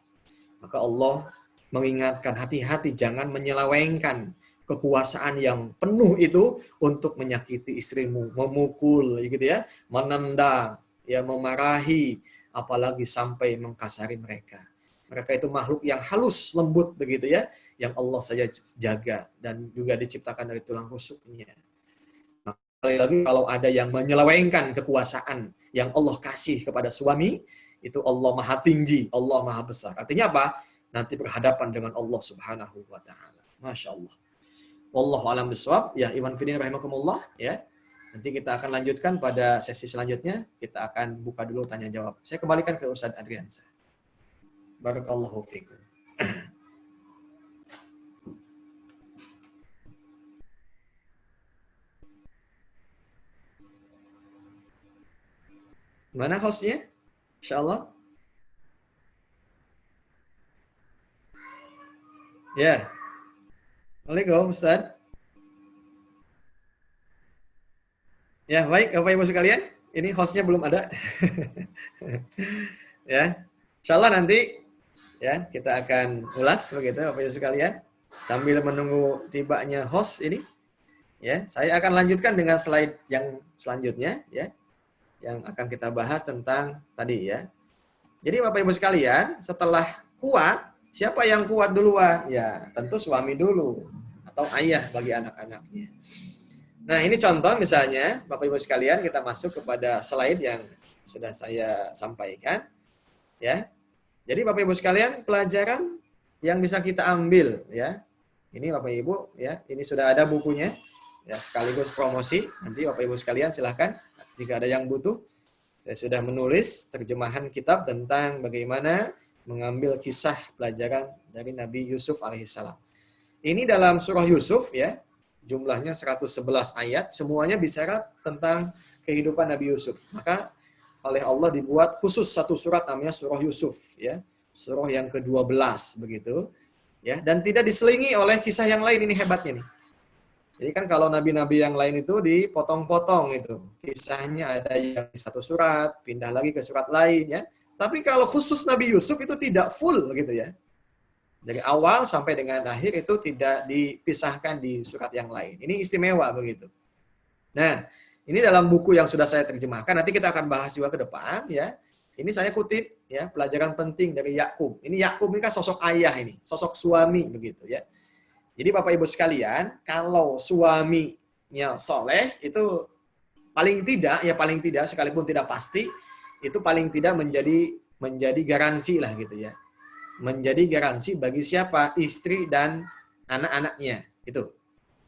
Maka Allah mengingatkan hati-hati jangan menyelewengkan kekuasaan yang penuh itu untuk menyakiti istrimu, memukul gitu ya, menendang, ya memarahi, apalagi sampai mengkasari mereka. Mereka itu makhluk yang halus, lembut begitu ya, yang Allah saja jaga dan juga diciptakan dari tulang rusuknya. Sekali lagi kalau ada yang menyelewengkan kekuasaan yang Allah kasih kepada suami, itu Allah Maha Tinggi, Allah Maha Besar. Artinya apa? Nanti berhadapan dengan Allah Subhanahu wa taala. Masya Allah. Wallahu a'lam bishawab. Ya, Iwan Fidin rahimakumullah ya. Nanti kita akan lanjutkan pada sesi selanjutnya. Kita akan buka dulu tanya jawab. Saya kembalikan ke Ustaz Adriansa. Barakallahu fiikum. Mana hostnya? Insyaallah. Ya. Assalamualaikum Ustaz. Ya, baik Bapak Ibu sekalian, ini hostnya belum ada. Ya, insya Allah nanti ya kita akan ulas begitu Bapak Ibu sekalian. Sambil menunggu tibanya host ini, ya, saya akan lanjutkan dengan slide yang selanjutnya, ya, yang akan kita bahas tentang tadi ya. Jadi Bapak Ibu sekalian, setelah kuat, siapa yang kuat duluan? Ya, tentu suami dulu atau ayah bagi anak-anaknya. Nah, ini contoh misalnya, Bapak Ibu sekalian, kita masuk kepada slide yang sudah saya sampaikan, ya. Jadi Bapak Ibu sekalian, pelajaran yang bisa kita ambil, ya. Ini Bapak Ibu, ya, ini sudah ada bukunya, ya, sekaligus promosi. Nanti Bapak Ibu sekalian silahkan, jika ada yang butuh, saya sudah menulis terjemahan kitab tentang bagaimana mengambil kisah pelajaran dari Nabi Yusuf alaihissalam. Ini dalam surah Yusuf ya, jumlahnya 111 ayat, semuanya bicara tentang kehidupan Nabi Yusuf. Maka oleh Allah dibuat khusus satu surat namanya surah Yusuf ya. Surah yang ke-12 begitu. Ya, dan tidak diselingi oleh kisah yang lain, ini hebatnya nih. Jadi kan kalau nabi-nabi yang lain itu dipotong-potong itu. Kisahnya ada yang di satu surat, pindah lagi ke surat lain ya. Tapi kalau khusus Nabi Yusuf itu tidak full gitu ya. Dari awal sampai dengan akhir itu tidak dipisahkan di surat yang lain. Ini istimewa begitu. Nah, ini dalam buku yang sudah saya terjemahkan, nanti kita akan bahas juga ke depan ya. Ini saya kutip ya, pelajaran penting dari Yakub. Ini Yakub ini kan sosok ayah ini, sosok suami begitu ya. Jadi Bapak Ibu sekalian, kalau suaminya soleh itu paling tidak sekalipun tidak pasti, itu paling tidak menjadi garansi lah gitu ya. Menjadi garansi bagi siapa? Istri dan anak-anaknya. Itu.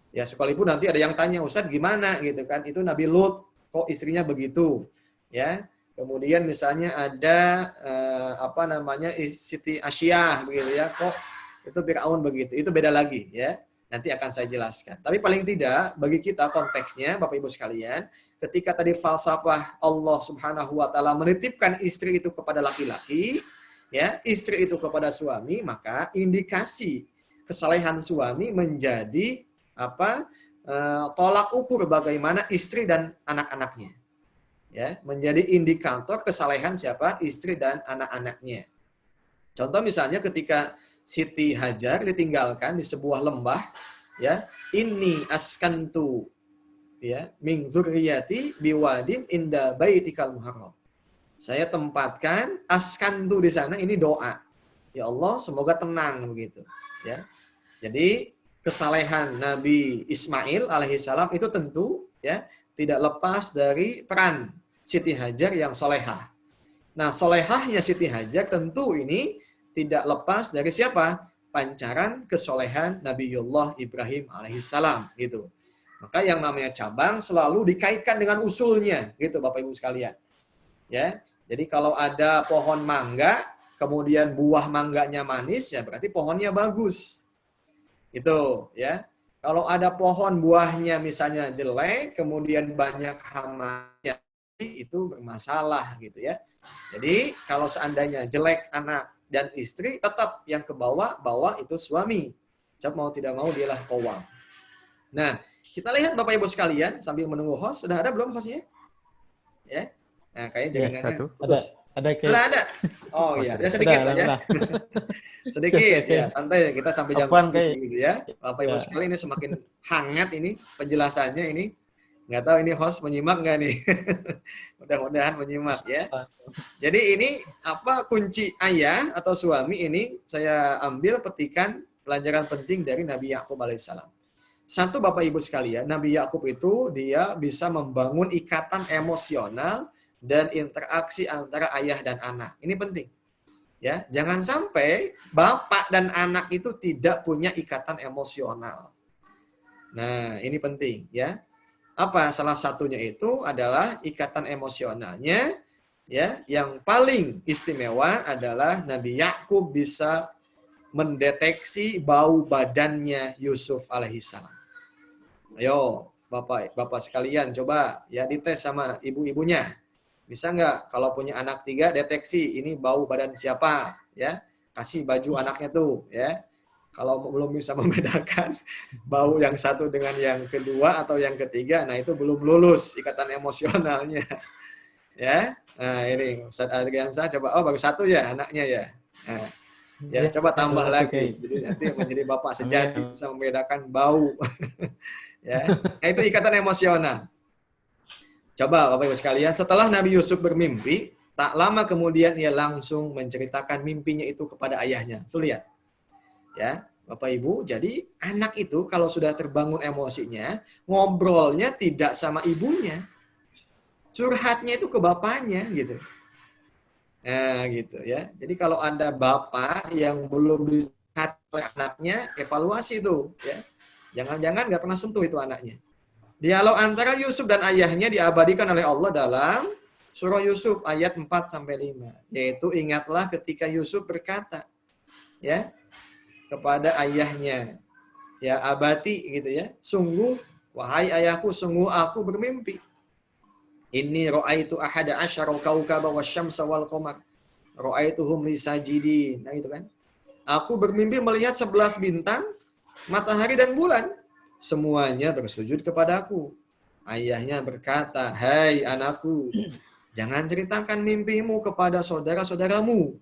Ya sekalipun nanti ada yang tanya, Ustadz gimana gitu kan? Itu Nabi Lut, kok istrinya begitu? Ya. Kemudian misalnya ada Siti Asyah begitu ya, kok itu Fir'aun begitu. Itu beda lagi ya. Nanti akan saya jelaskan. Tapi paling tidak bagi kita konteksnya Bapak Ibu sekalian, ketika tadi falsafah Allah Subhanahu wa taala menitipkan istri itu kepada laki-laki, ya, istri itu kepada suami, maka indikasi kesalehan suami menjadi tolak ukur bagaimana istri dan anak-anaknya. Ya, menjadi indikator kesalehan siapa? Istri dan anak-anaknya. Contoh misalnya ketika Siti Hajar ditinggalkan di sebuah lembah, ya, inni askantu ya min dzurriyyati biwadin inda baitikal muharram. Saya tempatkan askantu di sana, ini doa. Ya Allah, semoga tenang begitu, ya. Jadi kesalehan Nabi Ismail alaihissalam itu tentu ya tidak lepas dari peran Siti Hajar yang solehah. Nah, solehahnya Siti Hajar tentu ini tidak lepas dari siapa? Pancaran kesolehan Nabiullah Ibrahim alaihissalam gitu. Maka yang namanya cabang selalu dikaitkan dengan usulnya gitu Bapak Ibu sekalian. Ya. Jadi kalau ada pohon mangga, kemudian buah mangganya manis, ya berarti pohonnya bagus. Itu ya. Kalau ada pohon buahnya misalnya jelek, kemudian banyak hamanya, itu bermasalah gitu ya. Jadi kalau seandainya jelek anak dan istri, tetap yang ke bawah itu suami. Siapa mau tidak mau dialah qawwam. Nah, kita lihat Bapak Ibu sekalian sambil menunggu host, sudah ada belum hostnya? Ya. Nah, kayaknya jaringannya putus. Ada. Sudah ada. Oh iya, ya sedikit aja. Sedikit ya, santai kita sampai jam 7 gitu ya. Bapak Ibu sekalian, ini semakin hangat ini penjelasannya ini. Nggak tahu ini host menyimak nggak nih? Mudah-mudahan menyimak ya. Jadi ini apa kunci ayah atau suami ini saya ambil petikan pelajaran penting dari Nabi Yakub alaihissalam. Satu Bapak Ibu sekalian, Nabi Yakub itu dia bisa membangun ikatan emosional dan interaksi antara ayah dan anak. Ini penting. Ya, jangan sampai bapak dan anak itu tidak punya ikatan emosional. Nah, ini penting ya. Apa salah satunya itu adalah ikatan emosionalnya ya, yang paling istimewa adalah Nabi Yakub bisa mendeteksi bau badannya Yusuf alaihissalam. Ayo, Bapak sekalian coba ya dites sama ibu-ibunya. Bisa nggak kalau punya anak 3 deteksi ini bau badan siapa ya, kasih baju anaknya tuh ya. Kalau belum bisa membedakan bau yang satu dengan yang kedua atau yang ketiga, nah itu belum lulus ikatan emosionalnya. Ya, nah ini Ustaz Adriansa coba, oh baru satu ya anaknya ya. Nah, ya Ya, coba tambah terima kasih Kiai. lagi. Jadi nanti menjadi bapak sejati Amin. bisa membedakan bau. Ya, nah, itu ikatan emosional. Coba Bapak Ibu sekalian, setelah Nabi Yusuf bermimpi, tak lama kemudian ia langsung menceritakan mimpinya itu kepada ayahnya. Tuh lihat, ya Bapak Ibu. Jadi anak itu kalau sudah terbangun emosinya, ngobrolnya tidak sama ibunya, curhatnya itu ke bapaknya gitu. Nah, gitu ya. Jadi kalau ada bapak yang belum dilihat oleh anaknya, evaluasi tuh, ya. Jangan-jangan nggak pernah sentuh itu anaknya. Dialog antara Yusuf dan ayahnya diabadikan oleh Allah dalam surah Yusuf ayat 4 sampai 5, yaitu ingatlah ketika Yusuf berkata, ya, kepada ayahnya, ya abati gitu ya. Sungguh wahai ayahku, sungguh aku bermimpi. Inni ra'aitu ahada asyara kaukaba wasyamsa wal qamar. Ra'aituhum li sajidin. Nah itu kan. Aku bermimpi melihat 11 bintang, matahari dan bulan. Semuanya bersujud kepadaku. Ayahnya berkata, "Hai anakku, jangan ceritakan mimpimu kepada saudara-saudaramu.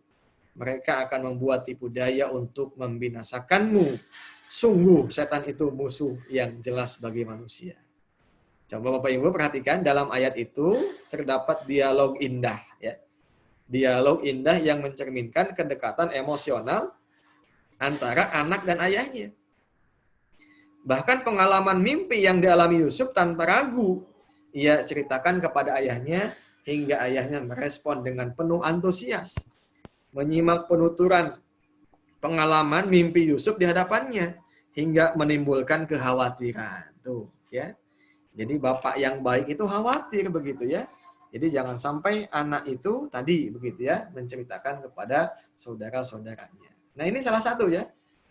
Mereka akan membuat tipu daya untuk membinasakanmu. Sungguh setan itu musuh yang jelas bagi manusia." Coba Bapak Ibu perhatikan dalam ayat itu terdapat dialog indah, ya. Dialog indah yang mencerminkan kedekatan emosional antara anak dan ayahnya. Bahkan pengalaman mimpi yang dialami Yusuf tanpa ragu ia ceritakan kepada ayahnya hingga ayahnya merespon dengan penuh antusias, menyimak penuturan pengalaman mimpi Yusuf di hadapannya hingga menimbulkan kekhawatiran. Tuh, ya. Jadi bapak yang baik itu khawatir begitu ya. Jadi jangan sampai anak itu tadi begitu ya menceritakan kepada saudara-saudaranya. Nah, ini salah satu ya.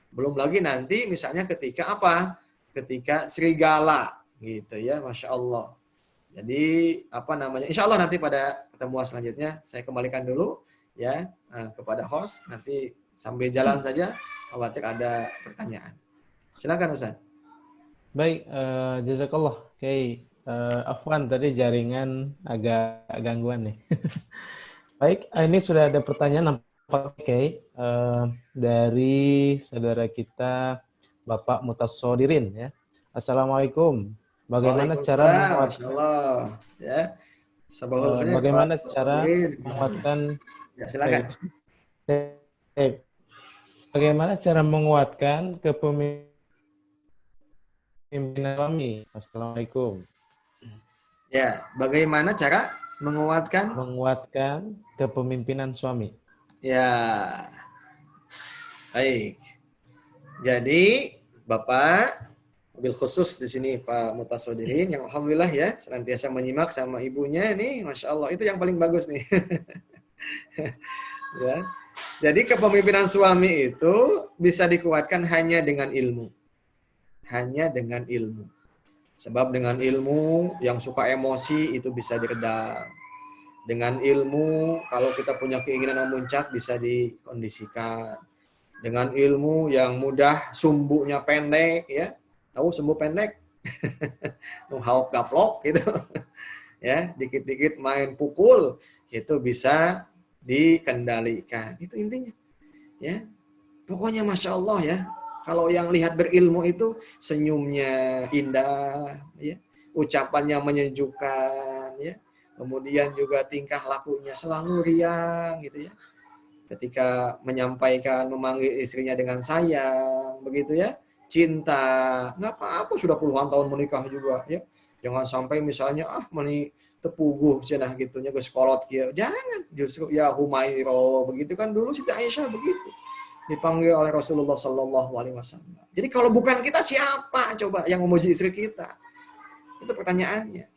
Belum lagi nanti misalnya ketika apa? Ketika serigala gitu ya, Masya Allah. Jadi apa namanya? Insya Allah nanti pada pertemuan selanjutnya saya kembalikan dulu ya kepada host. Nanti sambil jalan saja, khawatir ada pertanyaan. Silakan Ustaz. Baik, jazakallah. Oke, Afwan tadi jaringan agak gangguan nih. Baik, ini sudah ada pertanyaan nampaknya, Oke, dari saudara kita Bapak Mutasodirin ya. Assalamualaikum. Bagaimana cara Waalaikumsalam, Masya menguatkan Allah. Ya, sabahul khair Pak bagaimana cara Sodirin. menguatkan Ya, silakan. bagaimana cara menguatkan kepemimpinan kami? Assalamualaikum. Ya, bagaimana cara menguatkan? Menguatkan kepemimpinan suami. Ya, baik. Jadi, Bapak, mobil khusus di sini Pak Mutasodirin, yang alhamdulillah ya, senantiasa menyimak sama ibunya nih, Masya Allah, itu yang paling bagus nih. Ya. Jadi kepemimpinan suami itu bisa dikuatkan hanya dengan ilmu. Hanya dengan ilmu. Sebab dengan ilmu yang suka emosi itu bisa diredam. Dengan ilmu kalau kita punya keinginan memuncak bisa dikondisikan. Dengan ilmu yang mudah sumbunya pendek ya. Tahu sumbu pendek? Hauk gaplok gitu. Ya, dikit-dikit main pukul itu bisa dikendalikan. Itu intinya. Ya. Pokoknya Masya Allah ya. Kalau yang lihat berilmu itu senyumnya indah, ya, ucapannya menyejukkan, ya, kemudian juga tingkah lakunya selalu riang, gitu ya. Ketika menyampaikan, memanggil istrinya dengan sayang, begitu ya, cinta, nggak apa-apa sudah puluhan tahun menikah juga, ya. Jangan sampai misalnya meni tepuguh cenah gitunya ke sekolot kia. Jangan, justru ya Humairo begitu kan dulu Siti Aisyah begitu dipanggil oleh Rasulullah Shallallahu Alaihi Wasallam. Jadi kalau bukan kita siapa coba yang memuji istri kita? Itu pertanyaannya.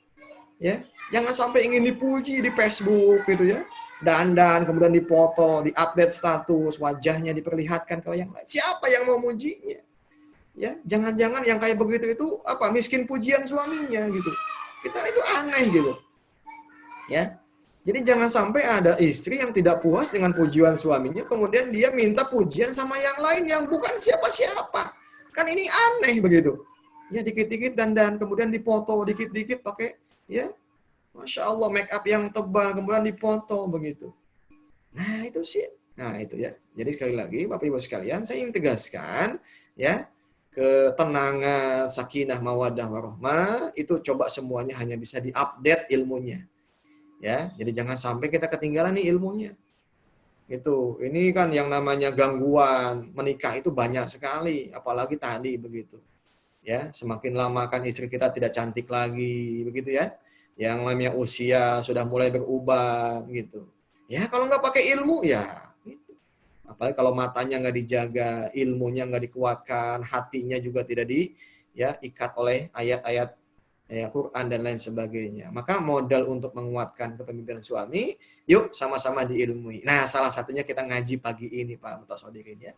Ya, jangan sampai ingin dipuji di Facebook gitu ya, dandan kemudian dipoto, diupdate status, wajahnya diperlihatkan ke yang lain. Siapa yang mau mujinya? Ya, jangan-jangan yang kayak begitu itu miskin pujian suaminya gitu. Kita itu aneh gitu. Ya. Jadi jangan sampai ada istri yang tidak puas dengan pujian suaminya, kemudian dia minta pujian sama yang lain yang bukan siapa-siapa. Kan ini aneh begitu. Ya dikit-dikit dandan, kemudian dipoto dikit-dikit pakai ya, Masya Allah make up yang tebal, kemudian dipoto begitu. Nah itu sih, nah itu ya. Jadi sekali lagi Bapak Ibu sekalian, saya ingin tegaskan ya, ketenangan, sakinah, mawaddah, warahmah itu coba semuanya hanya bisa diupdate ilmunya. Ya, jadi jangan sampai kita ketinggalan nih ilmunya. Itu, ini kan yang namanya gangguan menikah itu banyak sekali, apalagi tadi begitu. Ya, semakin lama kan istri kita tidak cantik lagi, begitu ya. Yang namanya usia sudah mulai berubah gitu. Ya, kalau nggak pakai ilmu ya gitu. Apalagi kalau matanya nggak dijaga, ilmunya nggak dikuatkan, hatinya juga tidak ikat oleh ayat-ayat ya, Quran dan lain sebagainya. Maka modal untuk menguatkan kepemimpinan suami, yuk sama-sama diilmui. Nah, salah satunya kita ngaji pagi ini, Pak Mutasodirin ya.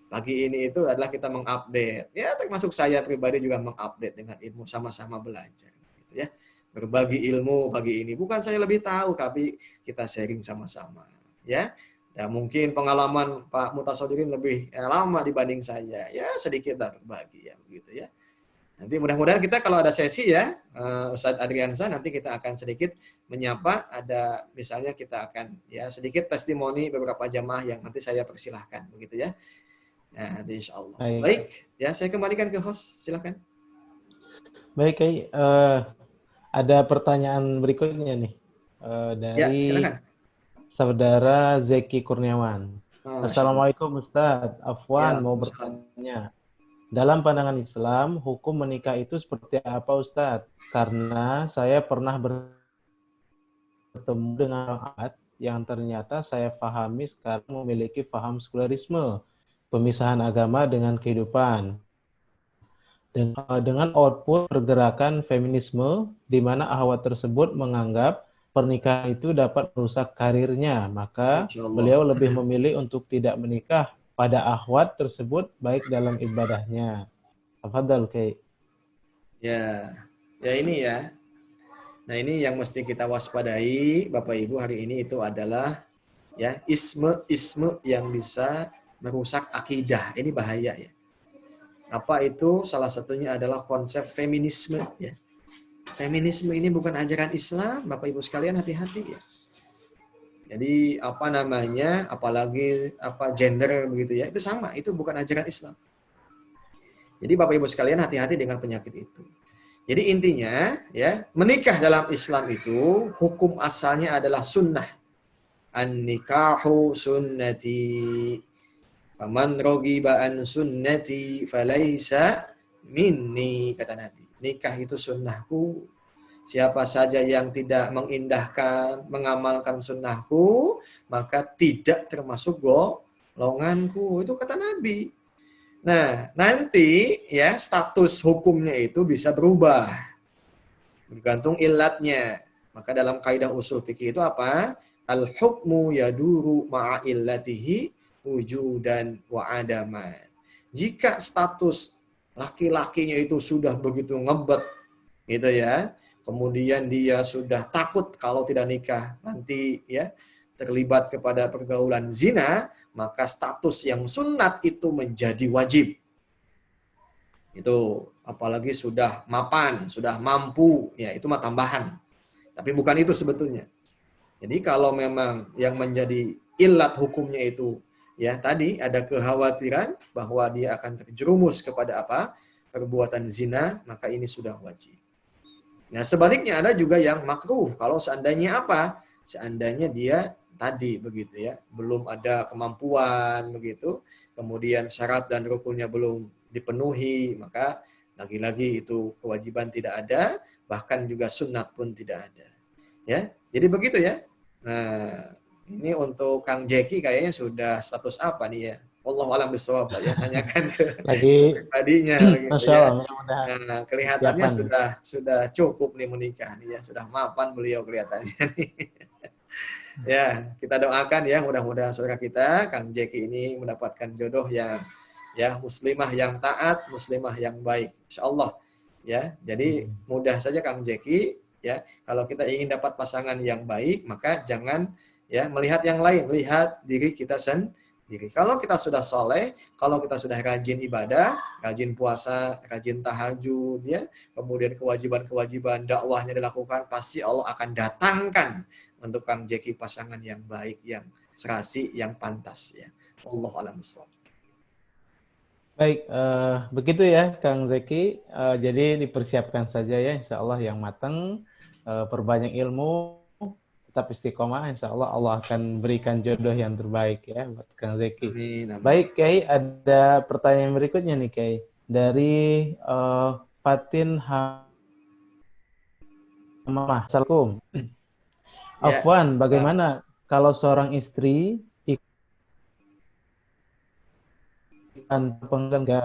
Pagi ini itu adalah kita mengupdate. Ya, termasuk saya pribadi juga mengupdate dengan ilmu, sama-sama belajar. Gitu ya. Berbagi ilmu pagi ini. Bukan saya lebih tahu, tapi kita sharing sama-sama. Ya. Dan mungkin pengalaman Pak Mutasodirin lebih lama dibanding saya. Ya, sedikit lah berbagi ya, begitu ya. Nanti mudah-mudahan kita kalau ada sesi ya, Ustadz Adriansa, nanti kita akan sedikit menyapa, ada misalnya kita akan ya sedikit testimoni beberapa jamaah yang nanti saya persilahkan, begitu ya. Nah, nanti insya Allah. Baik. Baik, ya saya kembalikan ke host, silakan. Baik, Kiai. Ada pertanyaan berikutnya nih Ya, dari silakan. saudara Zeki Kurniawan. Oh, Masya Allah. Assalamualaikum Ustadz. Afwan Ya, mau Waalaikumsalam. bertanya. Dalam pandangan Islam, hukum menikah itu seperti apa Ustadz? Karena saya pernah bertemu dengan orang yang ternyata saya pahami sekarang memiliki paham sekularisme, pemisahan agama dengan kehidupan. Dengan output pergerakan feminisme, di mana ahwat tersebut menganggap pernikahan itu dapat merusak karirnya, maka Masya Allah. beliau lebih memilih untuk tidak menikah pada ahwat tersebut, baik dalam ibadahnya. Tafadhal, Kay. Ya, ya ini ya. Nah ini yang mesti kita waspadai, Bapak Ibu hari ini itu adalah ya isme yang bisa merusak akidah. Ini bahaya ya. Apa itu? Salah satunya adalah konsep feminisme ya. Feminisme ini bukan ajaran Islam, Bapak Ibu sekalian hati-hati ya. Jadi apa namanya, apalagi apa gender begitu ya, itu sama, itu bukan ajaran Islam. Jadi Bapak Ibu sekalian hati-hati dengan penyakit itu. Jadi intinya ya, menikah dalam Islam itu hukum asalnya adalah sunnah. An-nikahu sunnati. Faman rogiba an sunnati falaisa minni, kata Nabi. Nikah itu sunnahku. Siapa saja yang tidak mengindahkan, mengamalkan sunnahku, maka tidak termasuk golonganku. Itu kata Nabi. Nah, nanti ya status hukumnya itu bisa berubah. Bergantung illatnya. Maka dalam kaidah usul fikih itu apa? Al-hukmu yaduru ma'a illatihi wujudan wa adaman. Jika status laki-lakinya itu sudah begitu ngebet, gitu ya, kemudian dia sudah takut kalau tidak nikah nanti ya terlibat kepada pergaulan zina, maka status yang sunat itu menjadi wajib. Itu apalagi sudah mapan, sudah mampu, ya itu mah tambahan. Tapi bukan itu sebetulnya. Jadi kalau memang yang menjadi ilat hukumnya itu ya tadi ada kekhawatiran bahwa dia akan terjerumus kepada apa? Perbuatan zina, maka ini sudah wajib. Nah, sebaliknya ada juga yang makruh kalau seandainya apa? Seandainya dia tadi begitu ya, belum ada kemampuan begitu, kemudian syarat dan rukunnya belum dipenuhi, maka lagi-lagi itu kewajiban tidak ada, bahkan juga sunat pun tidak ada. Ya, jadi begitu ya. Nah, ini untuk Kang Jeki kayaknya sudah status apa nih ya? Wallahu a'lam bishawab ya, tanyakan ke Lagi, pribadinya gitu Masya Allah, ya. mudah-mudahan Nah, kelihatannya persiapan. sudah cukup nih menikah nih ya, sudah mapan beliau kelihatannya nih. Ya, kita doakan ya mudah-mudahan saudara kita Kang Jeki ini mendapatkan jodoh yang ya muslimah yang taat, muslimah yang baik. Insyaallah ya. Jadi mudah saja Kang Jeki ya. Kalau kita ingin dapat pasangan yang baik, maka jangan ya melihat yang lain, lihat diri kita sendiri. Kalau kita sudah soleh, kalau kita sudah rajin ibadah, rajin puasa, rajin tahajud, ya, kemudian kewajiban-kewajiban dakwahnya dilakukan, pasti Allah akan datangkan untuk Kang Jeki pasangan yang baik, yang serasi, yang pantas, ya. Allah a'lam bishawab. Baik, begitu ya Kang Zeki. Jadi dipersiapkan saja ya, insya Allah yang matang, perbanyak ilmu, tetap istiqomah, insya Allah Allah akan berikan jodoh yang terbaik ya buat Kang Zeki. Amin, amin. Baik, Kiai, ada pertanyaan berikutnya nih, Kiai. Dari Fatin Hamamah. Assalamualaikum. Ya, Afwan, bagaimana kalau seorang istri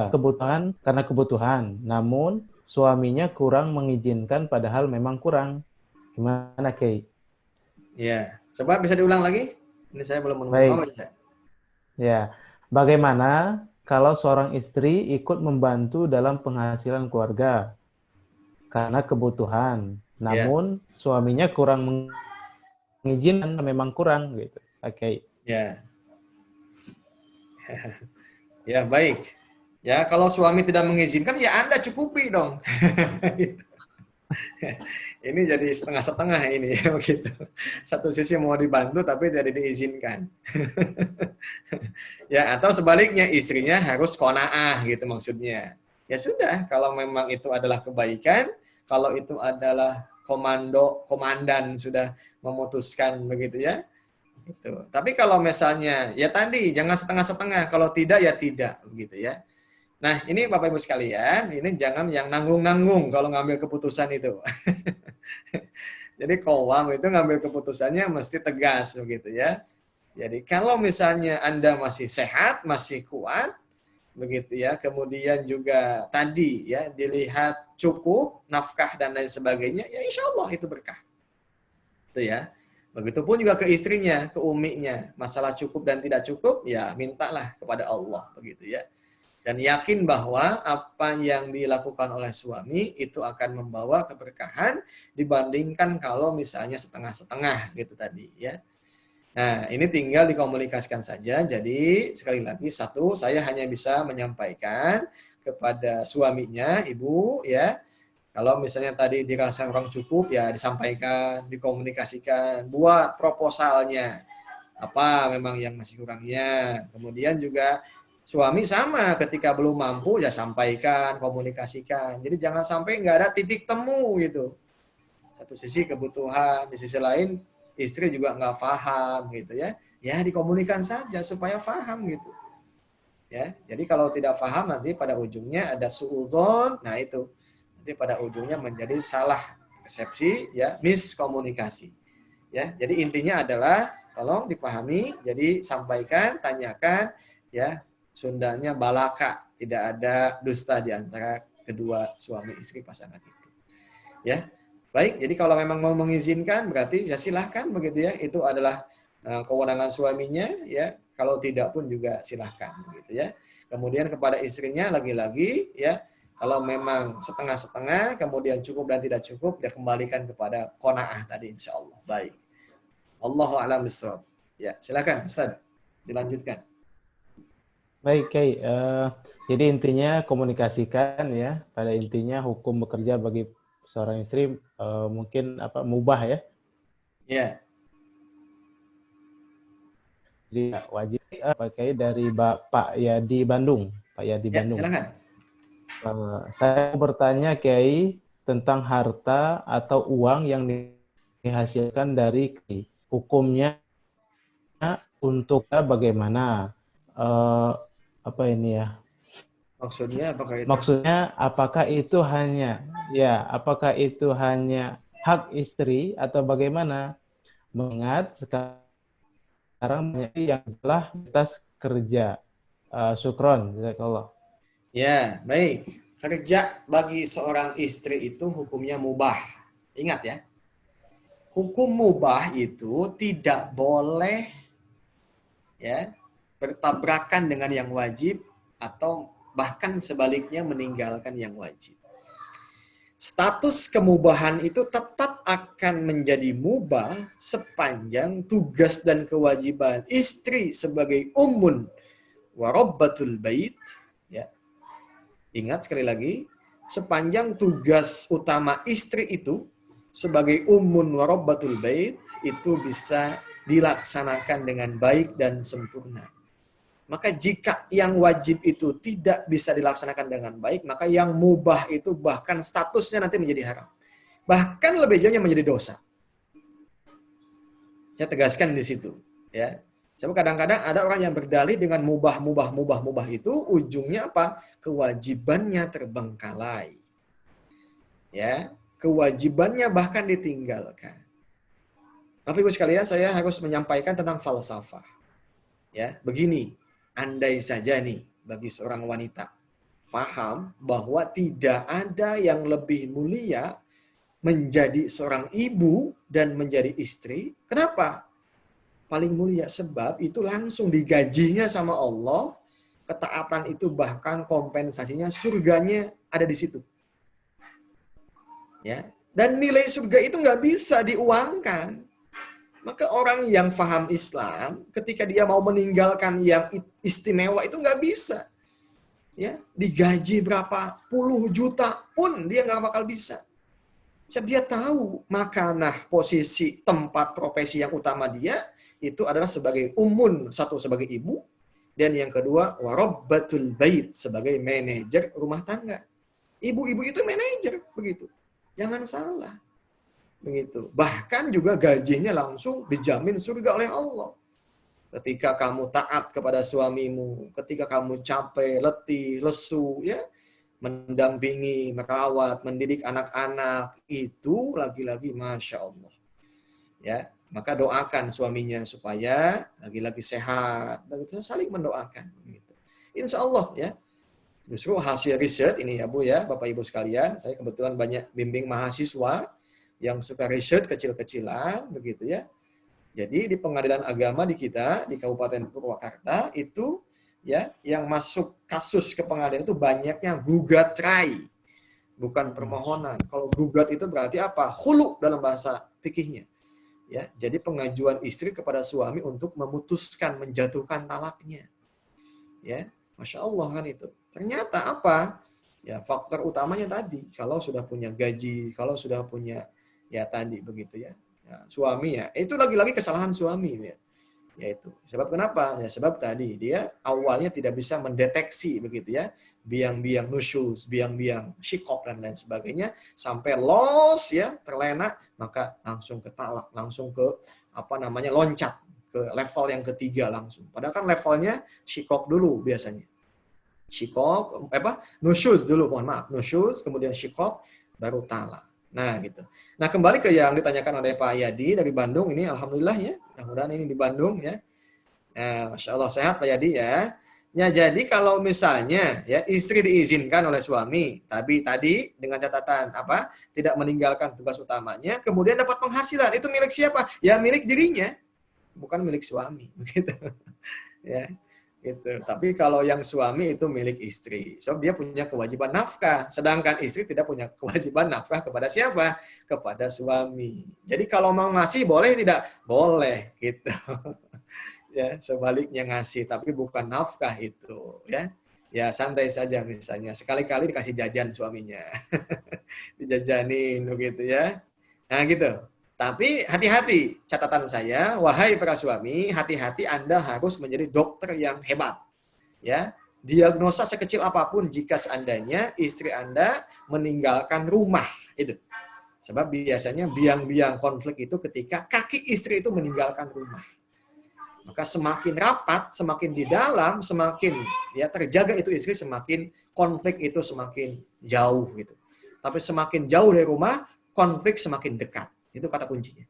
kebutuhan karena kebutuhan, namun suaminya kurang mengizinkan padahal memang kurang. Gimana, Kiai? ya. Coba bisa diulang lagi? Ini saya belum menemukan. Oh, Baik. ya. Ya. Bagaimana kalau seorang istri ikut membantu dalam penghasilan keluarga karena kebutuhan, Ya, namun suaminya kurang mengizinkan, memang kurang gitu. Oke. ya. Ya, baik. Ya, kalau suami tidak mengizinkan, ya Anda cukupi dong. Ini jadi setengah-setengah ini, ya, begitu. Satu sisi mau dibantu, tapi tidak diizinkan. Ya, atau sebaliknya, istrinya harus qanaah, gitu maksudnya. Ya sudah, kalau memang itu adalah kebaikan, kalau itu adalah komandan sudah memutuskan, begitu ya, gitu. Tapi kalau misalnya, ya tadi, jangan setengah-setengah. Kalau tidak, ya tidak, begitu ya. Nah, ini Bapak Ibu sekalian, ini jangan yang nanggung-nanggung kalau ngambil keputusan itu. Jadi kowam itu ngambil keputusannya mesti tegas, begitu ya. Jadi kalau misalnya Anda masih sehat, masih kuat, begitu ya, kemudian juga tadi ya dilihat cukup nafkah dan lain sebagainya, ya insya Allah itu berkah. Itu ya. Begitupun juga ke istrinya, ke uminya. Masalah cukup dan tidak cukup, ya mintalah kepada Allah, begitu ya. Dan yakin bahwa apa yang dilakukan oleh suami itu akan membawa keberkahan dibandingkan kalau misalnya setengah-setengah gitu tadi ya. Nah, ini tinggal dikomunikasikan saja. Jadi, sekali lagi, satu, saya hanya bisa menyampaikan kepada suaminya, ibu, ya, kalau misalnya tadi dirasa kurang cukup, ya disampaikan, dikomunikasikan, buat proposalnya. Apa memang yang masih kurangnya. Kemudian juga suami sama, ketika belum mampu, ya sampaikan, komunikasikan. Jadi jangan sampai nggak ada titik temu gitu. Satu sisi kebutuhan, di sisi lain istri juga nggak paham gitu ya. Ya dikomunikasikan saja supaya paham gitu. Ya, jadi kalau tidak paham nanti pada ujungnya ada suudzon, nah itu nanti pada ujungnya menjadi salah persepsi, ya miskomunikasi. Ya, jadi intinya adalah tolong difahami, jadi sampaikan, tanyakan, ya Sundanya balaka, tidak ada dusta di antara kedua suami istri pasangan itu. Ya, baik. Jadi kalau memang mau mengizinkan, berarti ya silahkan begitu ya. Itu adalah kewenangan suaminya, ya. Kalau tidak pun juga silahkan, begitu ya. Kemudian kepada istrinya lagi-lagi, ya. Kalau memang setengah-setengah, kemudian cukup dan tidak cukup, dia kembalikan kepada qanaah tadi, insya Allah. Baik. Allahu a'lam bishawab. Ya, silakan Ustaz. Dilanjutkan. Baik, Kiai. Jadi intinya komunikasikan ya. Pada intinya hukum bekerja bagi seorang istri mungkin apa mubah ya. Ya, Jadi wajib pakai dari Pak Yadi Bandung. Pak Yadi ya Bandung. silakan. Saya bertanya Kiai tentang harta atau uang yang dihasilkan dari hukumnya untuk bagaimana apa ini ya? Maksudnya apakah itu? Maksudnya apakah itu hanya hak istri atau bagaimana? Mengingat sekarang banyak yang telah atas kerja. Syukron, jazakallah. Ya, baik. Kerja bagi seorang istri itu hukumnya mubah. Ingat ya, hukum mubah itu tidak boleh ya bertabrakan dengan yang wajib atau bahkan sebaliknya meninggalkan yang wajib. status kemubahan itu tetap akan menjadi mubah sepanjang tugas dan kewajiban istri sebagai ummun wa rabbatul bait, ya. Ingat sekali lagi, sepanjang tugas utama istri itu sebagai ummun wa rabbatul bait itu bisa dilaksanakan dengan baik dan sempurna. Maka jika yang wajib itu tidak bisa dilaksanakan dengan baik, maka yang mubah itu bahkan statusnya nanti menjadi haram. Bahkan lebih jauhnya menjadi dosa. Saya tegaskan di situ, ya. Sebab kadang-kadang ada orang yang berdalih dengan mubah itu ujungnya apa? Kewajibannya terbengkalai. Ya, kewajibannya bahkan ditinggalkan. Bapak Ibu sekalian, saya harus menyampaikan tentang falsafah. Ya, begini, andai saja nih bagi seorang wanita faham bahwa tidak ada yang lebih mulia menjadi seorang ibu dan menjadi istri. Kenapa? Paling mulia sebab itu langsung digajinya sama Allah. Ketaatan itu bahkan kompensasinya surganya ada di situ. Ya, dan nilai surga itu nggak bisa diuangkan. Maka orang yang faham Islam, ketika dia mau meninggalkan yang istimewa itu nggak bisa. Ya, digaji berapa puluh juta pun dia nggak bakal bisa. Sebab dia tahu makanah posisi tempat profesi yang utama dia itu adalah sebagai ummun, satu sebagai ibu, dan yang kedua warabbatul bait sebagai manajer rumah tangga. Ibu-ibu itu manajer begitu. Jangan salah. Begitu. Bahkan juga gajinya langsung dijamin surga oleh Allah. Ketika kamu taat kepada suamimu, ketika kamu capek, letih, lesu, ya, mendampingi, merawat, mendidik anak-anak, itu lagi-lagi Masya Allah. Ya, maka doakan suaminya supaya lagi-lagi sehat, begitu, saling mendoakan. Begitu. Insya Allah, ya. Justru hasil riset ini ya Bu ya, Bapak Ibu sekalian, saya kebetulan banyak bimbing mahasiswa yang suka riset kecil-kecilan, begitu ya. Jadi di pengadilan agama di kita, di Kabupaten Purwakarta, itu ya yang masuk kasus ke pengadilan itu banyaknya gugat cerai, bukan permohonan. Kalau gugat itu berarti apa? Khulu dalam bahasa fikihnya. Ya, jadi pengajuan istri kepada suami untuk memutuskan, menjatuhkan talaknya. Ya, Masya Allah kan itu. Ternyata apa? Ya, faktor utamanya tadi, kalau sudah punya gaji, kalau sudah punya ya tadi begitu ya. Ya, suami ya, itu lagi-lagi kesalahan suami ya. Yaitu sebab kenapa? Ya sebab tadi dia awalnya tidak bisa mendeteksi begitu ya, biang-biang nusyuz, biang-biang syikok dan lain sebagainya, sampai los ya, terlena, maka langsung ke talak, langsung ke apa namanya loncat ke level yang ketiga langsung. Padahal kan levelnya syikok dulu biasanya. Syikok nusyuz dulu, mohon maaf, nusyuz, kemudian syikok, baru talak. Nah, gitu. Nah, kembali ke yang ditanyakan oleh Pak Yadi dari Bandung ini, alhamdulillah ya, mudah-mudahan ini di Bandung ya. Nah, Masya Allah, sehat Pak Yadi ya. Ya, jadi kalau misalnya ya istri diizinkan oleh suami, tapi tadi dengan catatan apa? Tidak meninggalkan tugas utamanya, kemudian dapat penghasilan, itu milik siapa? Ya milik dirinya, bukan milik suami, begitu. Ya. Gitu. Tapi kalau yang suami itu milik istri. So dia punya kewajiban nafkah. Sedangkan istri tidak punya kewajiban nafkah kepada siapa? Kepada suami. Jadi kalau mau ngasih boleh tidak? Boleh gitu. Ya, sebaliknya ngasih tapi bukan nafkah itu, ya. Ya santai saja misalnya. Sekali-kali dikasih jajan suaminya. Dijajanin begitu ya. Nah gitu. Tapi hati-hati, catatan saya, wahai para suami, hati-hati Anda harus menjadi dokter yang hebat. Ya, diagnosa sekecil apapun jika seandainya istri Anda meninggalkan rumah itu. Sebab biasanya biang-biang konflik itu ketika kaki istri itu meninggalkan rumah. Maka semakin rapat, semakin di dalam, semakin ya terjaga itu istri, semakin konflik itu semakin jauh gitu. Tapi semakin jauh dari rumah, konflik semakin dekat. Itu kata kuncinya.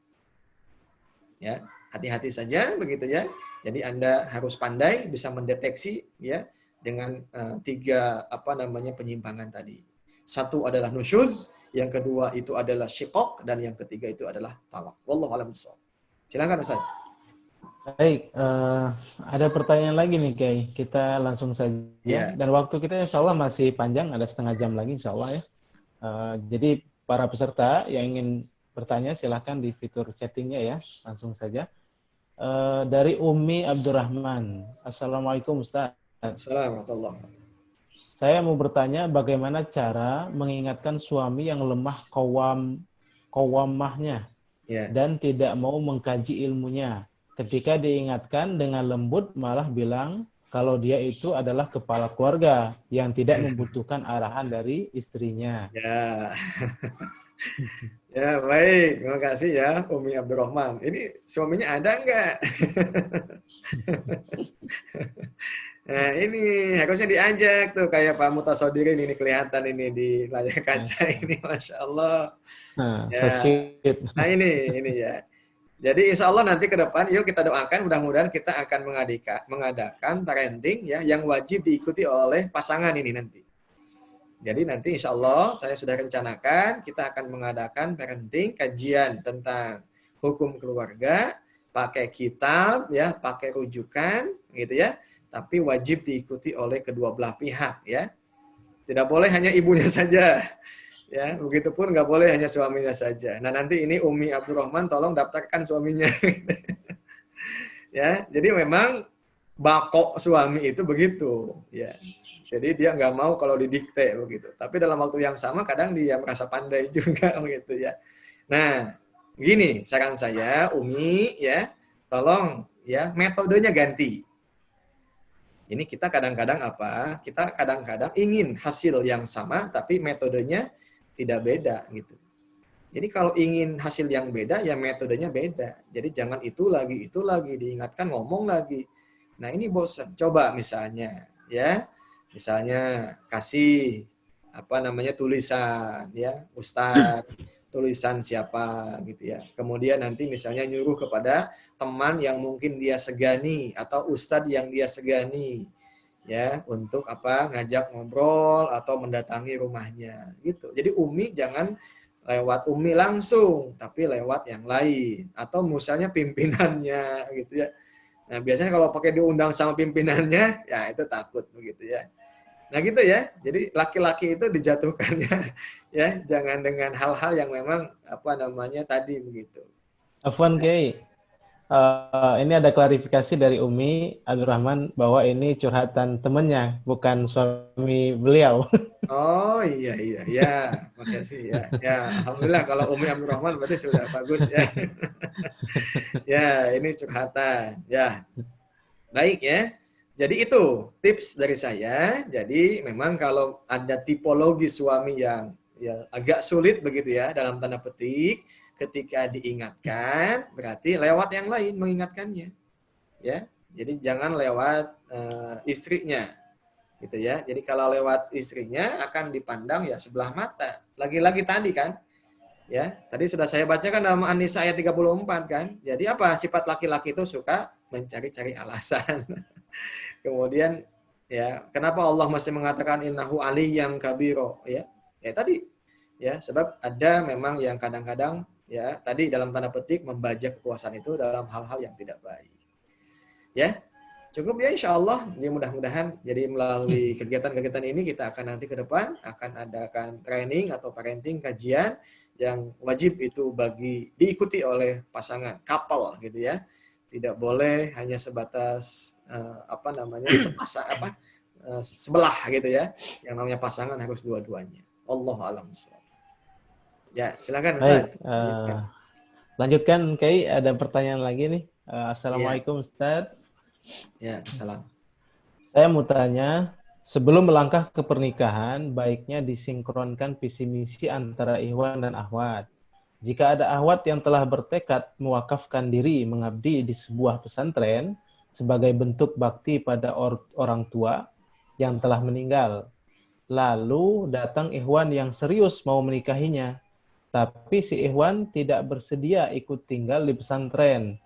Ya, hati-hati saja begitu ya. Jadi Anda harus pandai bisa mendeteksi ya dengan tiga penyimpangan tadi. Satu adalah nusyuz, yang kedua itu adalah syiqaq, dan yang ketiga itu adalah talak. Wallahu a'lam bishawab. Silakan Ustaz. Baik, ada pertanyaan lagi nih Kiai. Kita langsung saja. Ya. Dan waktu kita insya Allah masih panjang, ada setengah jam lagi insya Allah ya. Jadi para peserta yang ingin bertanya silahkan di fitur chattingnya ya, langsung saja. Dari Umi Abdurrahman. Assalamualaikum Ustaz. Assalamualaikum. Saya mau bertanya bagaimana cara mengingatkan suami yang lemah qawamahnya Ya. dan tidak mau mengkaji ilmunya. Ketika diingatkan dengan lembut malah bilang kalau dia itu adalah kepala keluarga yang tidak membutuhkan arahan dari istrinya. Ya. Ya, baik. Terima kasih ya, Umi Abdurrahman. Ini suaminya ada nggak? Nah, ini harusnya diajak tuh kayak Pak Mutasodirin ini kelihatan ini di layar kaca ini, Masya Allah. Nah, so Ya. sweet. Nah, ini ya. Jadi insya Allah nanti ke depan, yuk kita doakan mudah-mudahan kita akan mengadakan parenting ya yang wajib diikuti oleh pasangan ini nanti. Jadi nanti insya Allah saya sudah rencanakan kita akan mengadakan parenting kajian tentang hukum keluarga, pakai kitab ya, pakai rujukan gitu ya. Tapi wajib diikuti oleh kedua belah pihak ya. Tidak boleh hanya ibunya saja. Ya, begitupun nggak boleh hanya suaminya saja. Nah, nanti ini Umi Abdurrahman tolong daftarkan suaminya. Ya, jadi memang bakok suami itu begitu, ya. Jadi dia nggak mau kalau didikte begitu. Tapi dalam waktu yang sama kadang dia merasa pandai juga begitu ya. Nah, gini saran saya, Umi ya, tolong ya metodenya ganti. Ini kita kadang-kadang apa? Kita kadang-kadang ingin hasil yang sama tapi metodenya tidak beda gitu. Jadi kalau ingin hasil yang beda ya metodenya beda. Jadi jangan itu lagi diingatkan ngomong lagi. Nah, ini bosan. Coba misalnya ya. Misalnya kasih apa namanya tulisan ya, Ustadz, tulisan siapa gitu ya. Kemudian nanti misalnya nyuruh kepada teman yang mungkin dia segani atau ustadz yang dia segani ya untuk apa ngajak ngobrol atau mendatangi rumahnya gitu. Jadi Umi jangan lewat Umi langsung tapi lewat yang lain atau misalnya pimpinannya gitu ya. Nah, biasanya kalau pakai diundang sama pimpinannya ya itu takut begitu ya. Nah gitu ya. Jadi laki-laki itu dijatuhkannya ya jangan dengan hal-hal yang memang apa namanya tadi begitu. Afwan Kiai, ini ada klarifikasi dari Umi Abdurrahman bahwa ini curhatan temannya, bukan suami beliau. Oh iya ya, makasih ya. Ya, alhamdulillah kalau Umi Abdurrahman berarti sudah bagus ya. Ya, ini curhatan. Ya, baik ya. Jadi itu tips dari saya. Jadi memang kalau ada tipologi suami yang ya agak sulit begitu ya dalam tanda petik, ketika diingatkan berarti lewat yang lain mengingatkannya. Ya. Jadi jangan lewat istrinya gitu ya. Jadi kalau lewat istrinya akan dipandang ya sebelah mata. Lagi-lagi tadi kan ya, tadi sudah saya bacakan dalam An-Nisa ayat 34 kan. Jadi apa sifat laki-laki itu suka mencari-cari alasan. Kemudian ya, kenapa Allah masih mengatakan innahu aliyyam kabiro ya? Ya tadi ya, sebab ada memang yang kadang-kadang ya, tadi dalam tanda petik membajak kekuasaan itu dalam hal-hal yang tidak baik. Ya. Cukup ya insya Allah, ya mudah-mudahan jadi melalui kegiatan-kegiatan ini kita akan nanti ke depan akan adakan training atau parenting kajian yang wajib itu bagi diikuti oleh pasangan couple gitu ya. Tidak boleh hanya sebatas apa namanya sebelah gitu ya. Yang namanya pasangan harus dua-duanya. Allah alam. Ya, silakan Ustaz. Baik, lanjutkan Kiai, ada pertanyaan lagi nih. Iya, Assalamualaikum Ustaz. ya, salam. Saya mau tanya, sebelum melangkah ke pernikahan, baiknya disinkronkan visi misi antara ikhwan dan akhwat. Jika ada akhwat yang telah bertekad mewakafkan diri mengabdi di sebuah pesantren sebagai bentuk bakti pada orang tua yang telah meninggal, lalu datang ikhwan yang serius mau menikahinya, tapi si ikhwan tidak bersedia ikut tinggal di pesantren.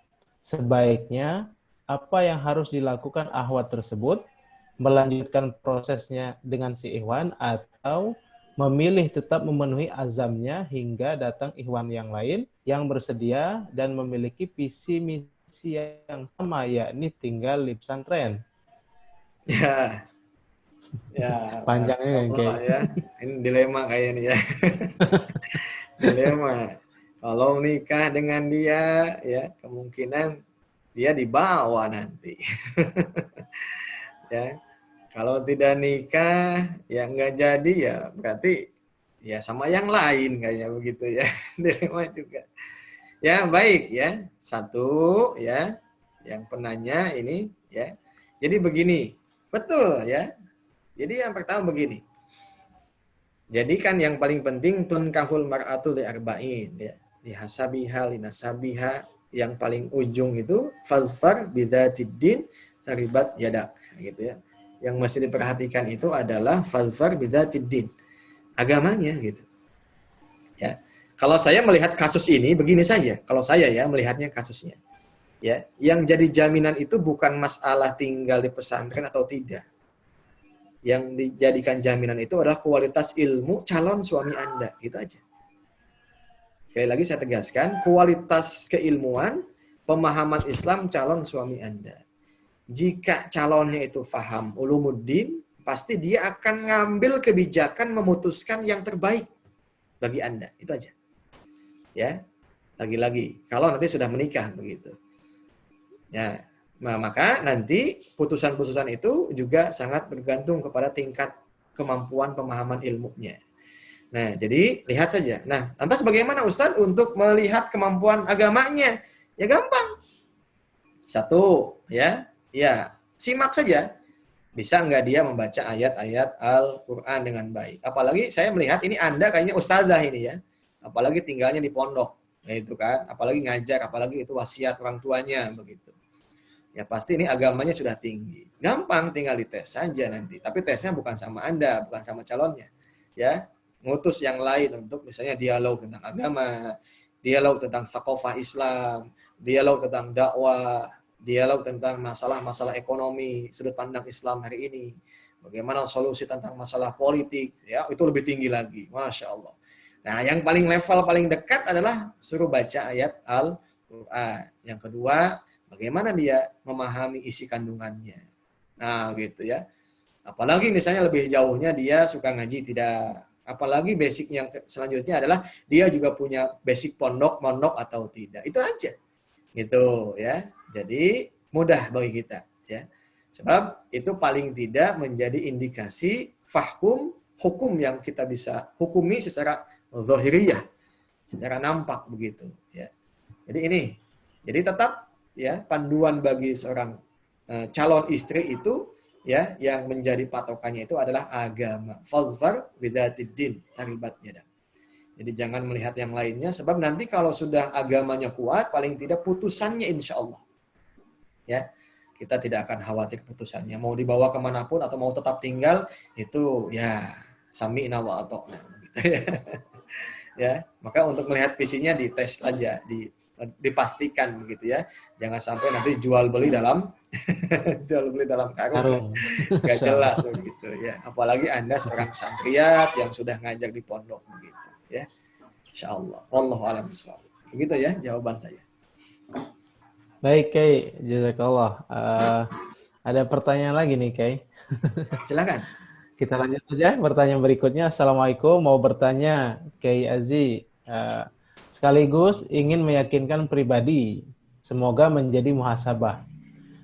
Sebaiknya apa yang harus dilakukan akhwat tersebut? Melanjutkan prosesnya dengan si ikhwan atau memilih tetap memenuhi azamnya hingga datang ikhwan yang lain yang bersedia dan memiliki visi misi yang sama, yakni tinggal di pesantren. Ya. Ya, Panjang Masya ini kan, Allah Kiai. ya. Ini dilema kayaknya ya. Dilema. Kalau nikah dengan dia, ya kemungkinan dia dibawa nanti. Ya, kalau tidak nikah, ya nggak jadi ya berarti ya sama yang lain kayaknya begitu ya. Dilema juga. Ya baik ya. Satu ya, yang penanya ini ya. Jadi begini, betul ya. Jadi yang pertama begini. Jadi kan yang paling penting tunkahul mar'atu li arba'in ya. Li hasabiha li nasabiha, yang paling ujung itu fazfar bidzatiddin taribat yadak gitu ya. Yang mesti diperhatikan itu adalah fazfar bidzatiddin, agamanya gitu ya. Kalau saya melihat kasus ini begini saja, kalau saya ya melihatnya kasusnya ya, yang jadi jaminan itu bukan masalah tinggal di pesantren atau tidak. Yang dijadikan jaminan itu adalah kualitas ilmu calon suami Anda, gitu aja. Sekali lagi saya tegaskan, kualitas keilmuan, pemahaman Islam calon suami Anda. Jika calonnya itu faham ulumuddin, pasti dia akan ngambil kebijakan memutuskan yang terbaik bagi Anda. Itu aja. Ya, lagi-lagi kalau nanti sudah menikah begitu. Ya, nah, maka nanti putusan-putusan itu juga sangat bergantung kepada tingkat kemampuan pemahaman ilmunya. Nah, jadi lihat saja. Nah, lantas bagaimana Ustadz untuk melihat kemampuan agamanya? Ya gampang. Satu, ya simak saja. Bisa nggak dia membaca ayat-ayat Al-Quran dengan baik? Apalagi saya melihat ini Anda kayaknya ustazah ini ya. Apalagi tinggalnya di pondok. Ya itu kan. Apalagi ngajar, apalagi itu wasiat orang tuanya begitu. Ya pasti ini agamanya sudah tinggi. Gampang, tinggal dites saja nanti. Tapi tesnya bukan sama Anda, bukan sama calonnya. Ya, ngutus yang lain untuk misalnya dialog tentang agama, dialog tentang thaqafah Islam, dialog tentang dakwah, dialog tentang masalah-masalah ekonomi, sudut pandang Islam hari ini. Bagaimana solusi tentang masalah politik, ya itu lebih tinggi lagi. Masya Allah. Nah, yang paling level paling dekat adalah suruh baca ayat Al-Quran. Yang kedua, bagaimana dia memahami isi kandungannya. Nah, gitu ya. Apalagi misalnya lebih jauhnya dia suka ngaji tidak. Apalagi basic yang selanjutnya adalah dia juga punya basic pondok, mondok atau tidak. Itu aja. Gitu ya. Jadi mudah bagi kita ya. Sebab itu paling tidak menjadi indikasi fahkum hukum yang kita bisa hukumi secara zahiriyah, secara nampak begitu ya. Jadi ini. Jadi tetap ya panduan bagi seorang calon istri itu ya yang menjadi patokannya itu adalah agama. Fazfar bidzatiddin taribat yadak. Jadi jangan melihat yang lainnya sebab nanti kalau sudah agamanya kuat paling tidak putusannya insya Allah ya kita tidak akan khawatir putusannya mau dibawa kemanapun atau mau tetap tinggal itu ya sami'na wa ata'na gitu ya. Ya maka untuk melihat visinya dites aja dipastikan begitu ya jangan sampai nanti jual beli dalam jual beli dalam karung kan Karung. nggak Masya jelas Allah. begitu ya apalagi Anda seorang santriat yang sudah ngajar di pondok begitu ya insyaallah wallahu a'lam bishawab begitu ya jawaban saya. Baik, Kiai. Jazakallah. Ada pertanyaan lagi nih, Kiai. Silakan. Kita lanjut saja pertanyaan berikutnya. Assalamualaikum, mau bertanya Kiai Azi. Sekaligus ingin meyakinkan pribadi, semoga menjadi muhasabah.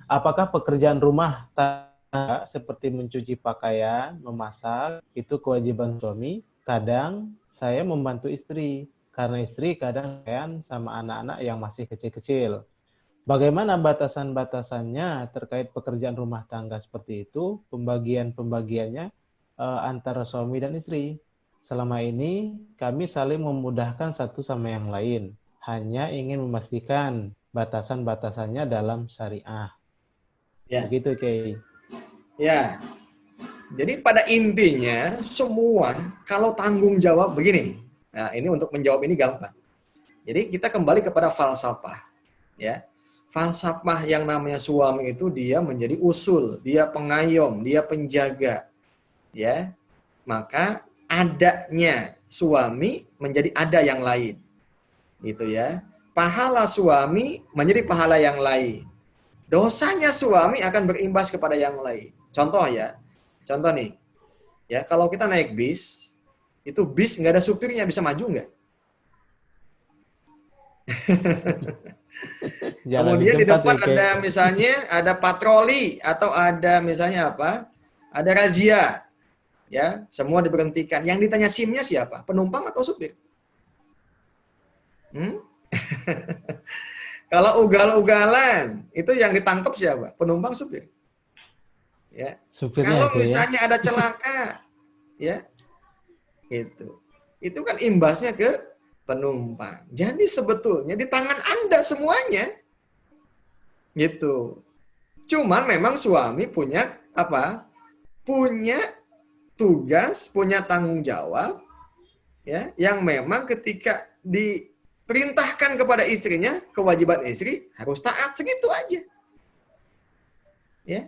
Apakah pekerjaan rumah tangga seperti mencuci pakaian, memasak, itu kewajiban suami? Kadang saya membantu istri, karena istri kadang sama anak-anak yang masih kecil-kecil. Bagaimana batasan-batasannya terkait pekerjaan rumah tangga seperti itu, pembagian-pembagiannya antara suami dan istri? Selama ini kami saling memudahkan satu sama yang lain, hanya ingin memastikan batasan-batasannya dalam syariah. Ya, Begitu, Kiai. ya. Jadi pada intinya semua kalau tanggung jawab begini. Nah, ini untuk menjawab ini gampang. Jadi kita kembali kepada falsafah, ya. Falsafah yang namanya suami itu dia menjadi usul, dia pengayom, dia penjaga, ya. Maka adanya suami menjadi ada yang lain. Gitu ya. Pahala suami menjadi pahala yang lain. Dosanya suami akan berimbas kepada yang lain. Contoh ya, Contoh nih, ya kalau kita naik bis, itu bis nggak ada supirnya, bisa maju nggak? Jalan di Kemudian di tempat ya depan kayak. ada misalnya ada patroli atau ada misalnya apa? Ada razia, ya semua diberhentikan. Yang ditanya SIM-nya siapa? Penumpang atau supir? Hmm? Kalau ugal-ugalan itu yang ditangkap siapa? Penumpang, supir. Ya. Supirnya Kalau itu ya. misalnya ada celaka, ya itu kan imbasnya ke penumpang. Jadi sebetulnya di tangan Anda semuanya, gitu. Cuman memang suami punya apa? Punya tugas, punya tanggung jawab, ya, yang memang ketika diperintahkan kepada istrinya, kewajiban istri harus taat, segitu aja, ya,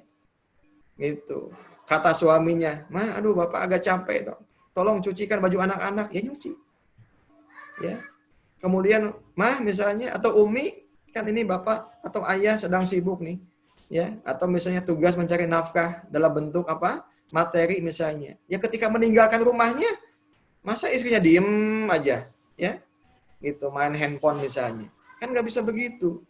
gitu. Kata suaminya, "Mah, aduh bapak agak capek dong, tolong cucikan baju anak-anak." Ya nyuci, ya. Kemudian, "Mah," misalnya, atau Umi, "kan ini bapak atau ayah sedang sibuk nih," ya, atau misalnya tugas mencari nafkah dalam bentuk apa? Materi misalnya. Ya ketika meninggalkan rumahnya, masa istrinya diem aja, ya, gitu, main handphone misalnya. Kan nggak bisa begitu.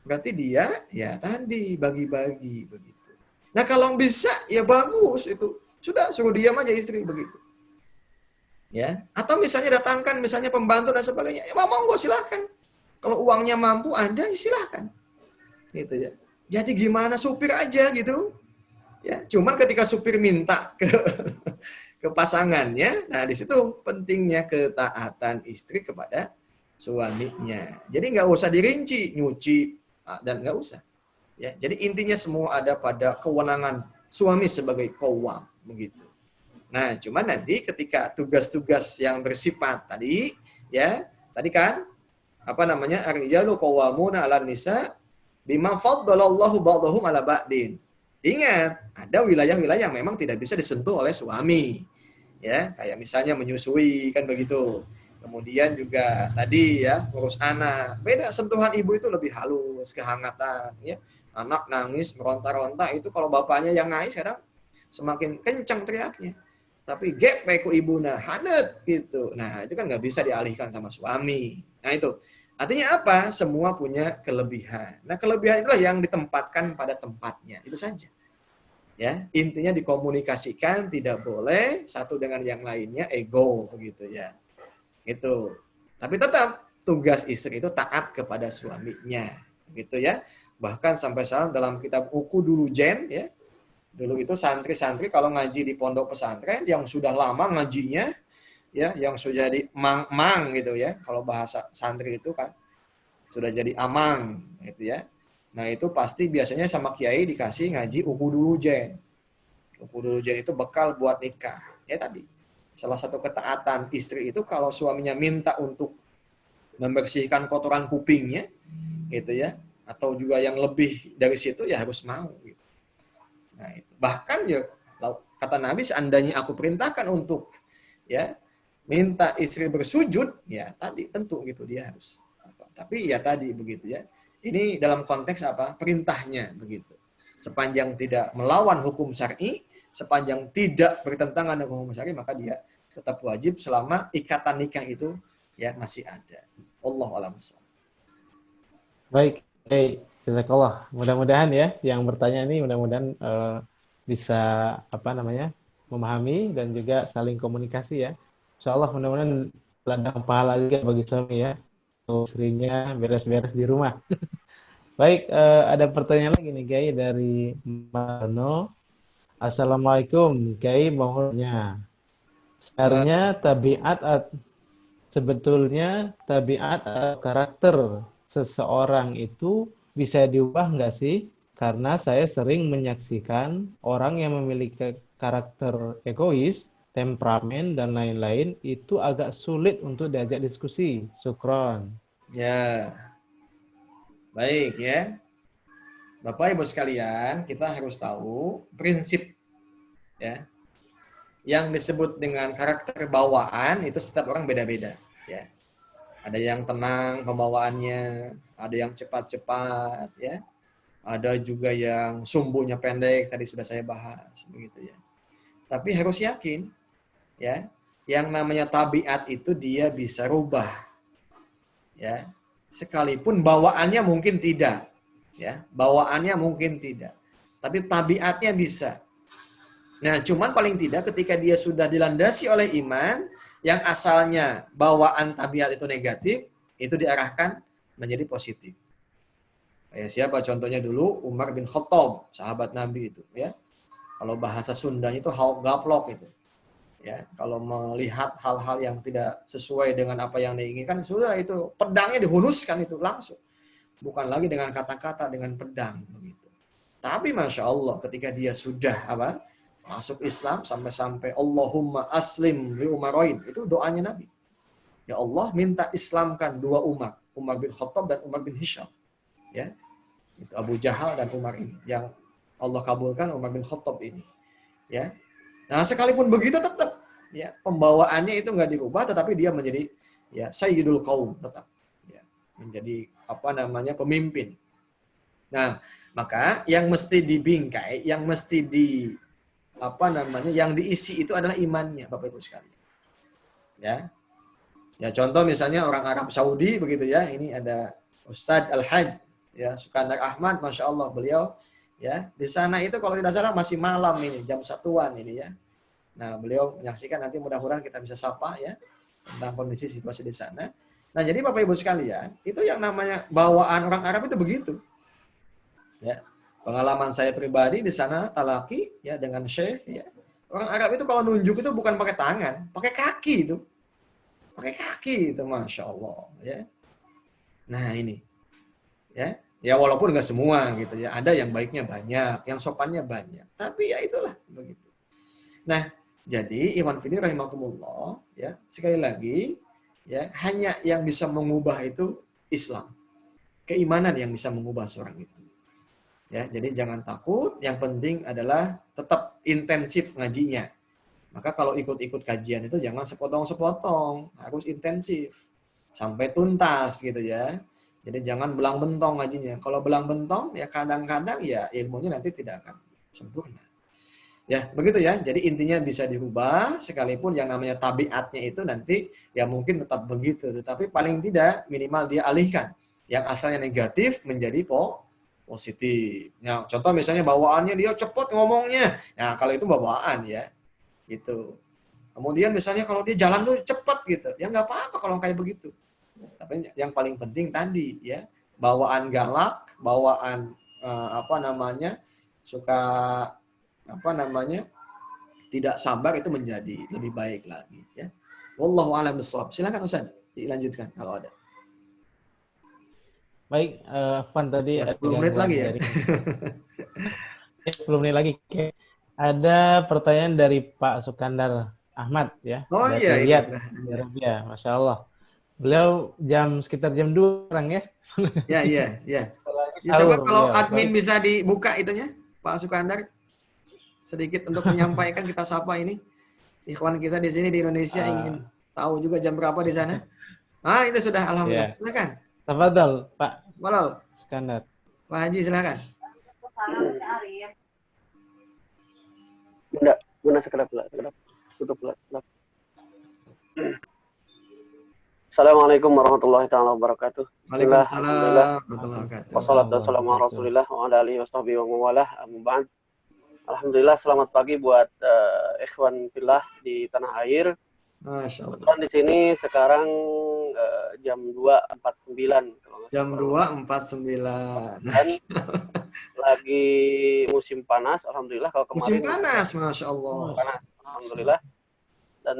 Berarti dia, ya tadi, bagi-bagi begitu. Nah kalau bisa, ya bagus itu. Sudah, suruh diam aja istri begitu. Ya, atau misalnya datangkan misalnya pembantu dan sebagainya, ya monggo silahkan. Kalau uangnya mampu Anda, ya silahkan. Gitu ya. Jadi gimana, supir aja gitu. Ya, cuman ketika supir minta ke pasangannya, nah di situ pentingnya ketaatan istri kepada suaminya. Jadi nggak usah dirinci, nyuci, dan nggak usah. Ya, jadi intinya semua ada pada kewenangan suami sebagai qawwam begitu. Nah, cuman nanti ketika tugas-tugas yang bersifat tadi, ya, tadi kan apa namanya, ar-rijalu qawwamuna 'alan nisa bima faddalallahu ba'dahum 'ala ba'din. Ingat, ada wilayah-wilayah yang memang tidak bisa disentuh oleh suami. Ya, kayak misalnya menyusui kan begitu. Kemudian juga tadi ya, ngurus anak. Beda, sentuhan ibu itu lebih halus, kehangatan ya. Anak nangis meronta-ronta itu kalau bapaknya yang nangis kadang semakin kencang teriaknya. Tapi gap ku ibu nah hanet gitu. Nah, itu kan nggak bisa dialihkan sama suami. Nah, itu. Artinya apa? Semua punya kelebihan. Nah, kelebihan itulah yang ditempatkan pada tempatnya. Itu saja. Ya, intinya dikomunikasikan, tidak boleh satu dengan yang lainnya ego begitu ya. Itu. Tapi tetap tugas istri itu taat kepada suaminya, gitu ya. Bahkan sampai saat dalam kitab Uku dulu Jen ya, dulu itu santri-santri kalau ngaji di pondok pesantren yang sudah lama ngajinya, ya, yang sudah jadi mang-mang gitu ya. Kalau bahasa santri itu kan sudah jadi amang gitu ya. Nah, itu pasti biasanya sama kiai dikasih ngaji Uku dulu Jen. Uku dulu Jen itu bekal buat nikah. Ya tadi, salah satu ketaatan istri itu kalau suaminya minta untuk membersihkan kotoran kupingnya gitu ya, atau juga yang lebih dari situ ya harus mau gitu. Nah, itu. Bahkan ya kata Nabi, seandainya aku perintahkan untuk ya minta istri bersujud, ya tadi tentu gitu dia harus. Tapi ya tadi begitu ya. Ini dalam konteks apa? Perintahnya begitu. Sepanjang tidak melawan hukum syar'i, sepanjang tidak bertentangan dengan hukum syar'i, maka dia tetap wajib selama ikatan nikah itu ya masih ada. Wallahu a'lam. Baik, baik. Jazakallah. Mudah-mudahan ya yang bertanya ini mudah-mudahan bisa apa namanya memahami dan juga saling komunikasi ya. Insya Allah mudah-mudahan ladang pahala juga bagi suami ya. Untuk istrinya beres-beres di rumah. Baik, ada pertanyaan lagi nih Kiai dari Mano. Assalamualaikum Kiai, mohonnya. Sebenarnya sebetulnya tabiat atau karakter seseorang itu bisa diubah nggak sih? Karena saya sering menyaksikan orang yang memiliki karakter egois, temperamen, dan lain-lain itu agak sulit untuk diajak diskusi. Syukron. Ya, baik ya. Bapak Ibu sekalian, kita harus tahu prinsip ya yang disebut dengan karakter bawaan itu setiap orang beda-beda ya. Ada yang tenang pembawaannya, ada yang cepat-cepat ya. Ada juga yang sumbunya pendek, tadi sudah saya bahas begitu ya. Tapi harus yakin, ya, yang namanya tabiat itu dia bisa rubah, ya. Sekalipun bawaannya mungkin tidak, ya, bawaannya mungkin tidak, tapi tabiatnya bisa. Nah, cuman paling tidak ketika dia sudah dilandasi oleh iman, yang asalnya bawaan tabiat itu negatif, itu diarahkan menjadi positif. Siapa contohnya dulu? Umar bin Khattab, sahabat Nabi itu, ya. Kalau bahasa Sundanya itu hal gaplok itu. Ya, kalau melihat hal-hal yang tidak sesuai dengan apa yang diinginkan, sudah itu pedangnya dihunuskan itu langsung. Bukan lagi dengan kata-kata, dengan pedang begitu. Tapi Masya Allah ketika dia sudah masuk Islam sampai Allahumma aslim li umarain, itu doanya Nabi. Ya Allah, minta islamkan dua Umar, Umar bin Khattab dan Umar bin Hisham. Ya, itu Abu Jahal dan Umar ini yang Allah kabulkan Umar bin Khattab ini. Ya, nah sekalipun begitu tetap ya pembawaannya itu nggak dirubah, tetapi dia menjadi ya sayyidul qaum tetap, ya, menjadi pemimpin. Nah maka yang mesti dibingkai, yang mesti yang diisi itu adalah imannya, Bapak Ibu sekalian. Ya contoh misalnya orang Arab Saudi begitu ya, ini ada Ustadz Al-Hajj ya Sukandar Ahmad, Masya Allah beliau ya di sana itu kalau tidak salah masih malam ini, jam 1-an ini ya. Nah, beliau menyaksikan, nanti mudah-mudahan kita bisa sapa ya tentang kondisi situasi di sana. Nah, jadi Bapak Ibu sekalian, itu yang namanya bawaan orang Arab itu begitu. Ya. Pengalaman saya pribadi di sana talaki ya dengan syekh ya. Orang Arab itu kalau nunjuk itu bukan pakai tangan, pakai kaki itu. Pakai kaki itu, Masya Allah ya. Nah, ini ya. Ya walaupun nggak semua gitu ya. Ada yang baiknya banyak, yang sopannya banyak. Tapi ya itulah begitu. Nah, jadi Ikhwan Fillah rahimakumullah ya, sekali lagi ya, hanya yang bisa mengubah itu Islam. Keimanan yang bisa mengubah seorang itu. Ya, jadi jangan takut, yang penting adalah tetap intensif ngajinya. Maka kalau ikut-ikut kajian itu jangan sepotong-sepotong, harus intensif sampai tuntas gitu ya. Jadi jangan belang bentong ngajinya. Kalau belang bentong ya kadang-kadang ya ilmunya nanti tidak akan sempurna. Ya, begitu ya. Jadi intinya bisa dirubah sekalipun yang namanya tabiatnya itu nanti ya mungkin tetap begitu, tetapi paling tidak minimal dia alihkan yang asalnya negatif menjadi positif. Nah, contoh misalnya bawaannya dia cepat ngomongnya. Nah, kalau itu bawaan ya. Gitu. Kemudian misalnya kalau dia jalan tuh cepat gitu. Ya nggak apa-apa kalau kayak begitu. Tapi yang paling penting tadi ya, bawaan galak, bawaan suka tidak sabar itu menjadi lebih baik lagi ya. Wallahu a'lam bishawab. Silakan Ustaz, dilanjutkan kalau ada. Baik, Afwan tadi Ya, ada 10 menit gangguan lagi ya. jaring. 10 menit lagi. Ada pertanyaan dari Pak Sukandar Ahmad ya, Oh dari iya, ini Riyadh, sudah. Saudi Arabia. Masya Allah. Beliau sekitar jam 2 sekarang ya. Ya. Ya coba Sahur kalau beliau. admin Baik. bisa dibuka itunya, Pak Sukandar. Sedikit untuk menyampaikan kita sapa ini. Ikhwan kita di sini di Indonesia ingin tahu juga jam berapa di sana. Ah, itu sudah alhamdulillah. Ya. Silakan. Tafadhol, Pak Walal. Sukandar. Pak Haji silakan. Bunda sekedap tutup. Assalamualaikum warahmatullahi taala wabarakatuh. Waalaikumsalam warahmatullahi wabarakatuh. Wassalatu wassalamu ala Rasulillah wa ala alihi washabihi wa mawalah. Amma ba'd. Alhamdulillah, selamat pagi buat ikhwan fillah di tanah air. Masya Allah. Kebetulan di sini sekarang jam 2.49. Jam 2.49. Dan lagi musim panas, alhamdulillah. Kalau kemarin musim panas, Masya Allah. Panas, alhamdulillah. Dan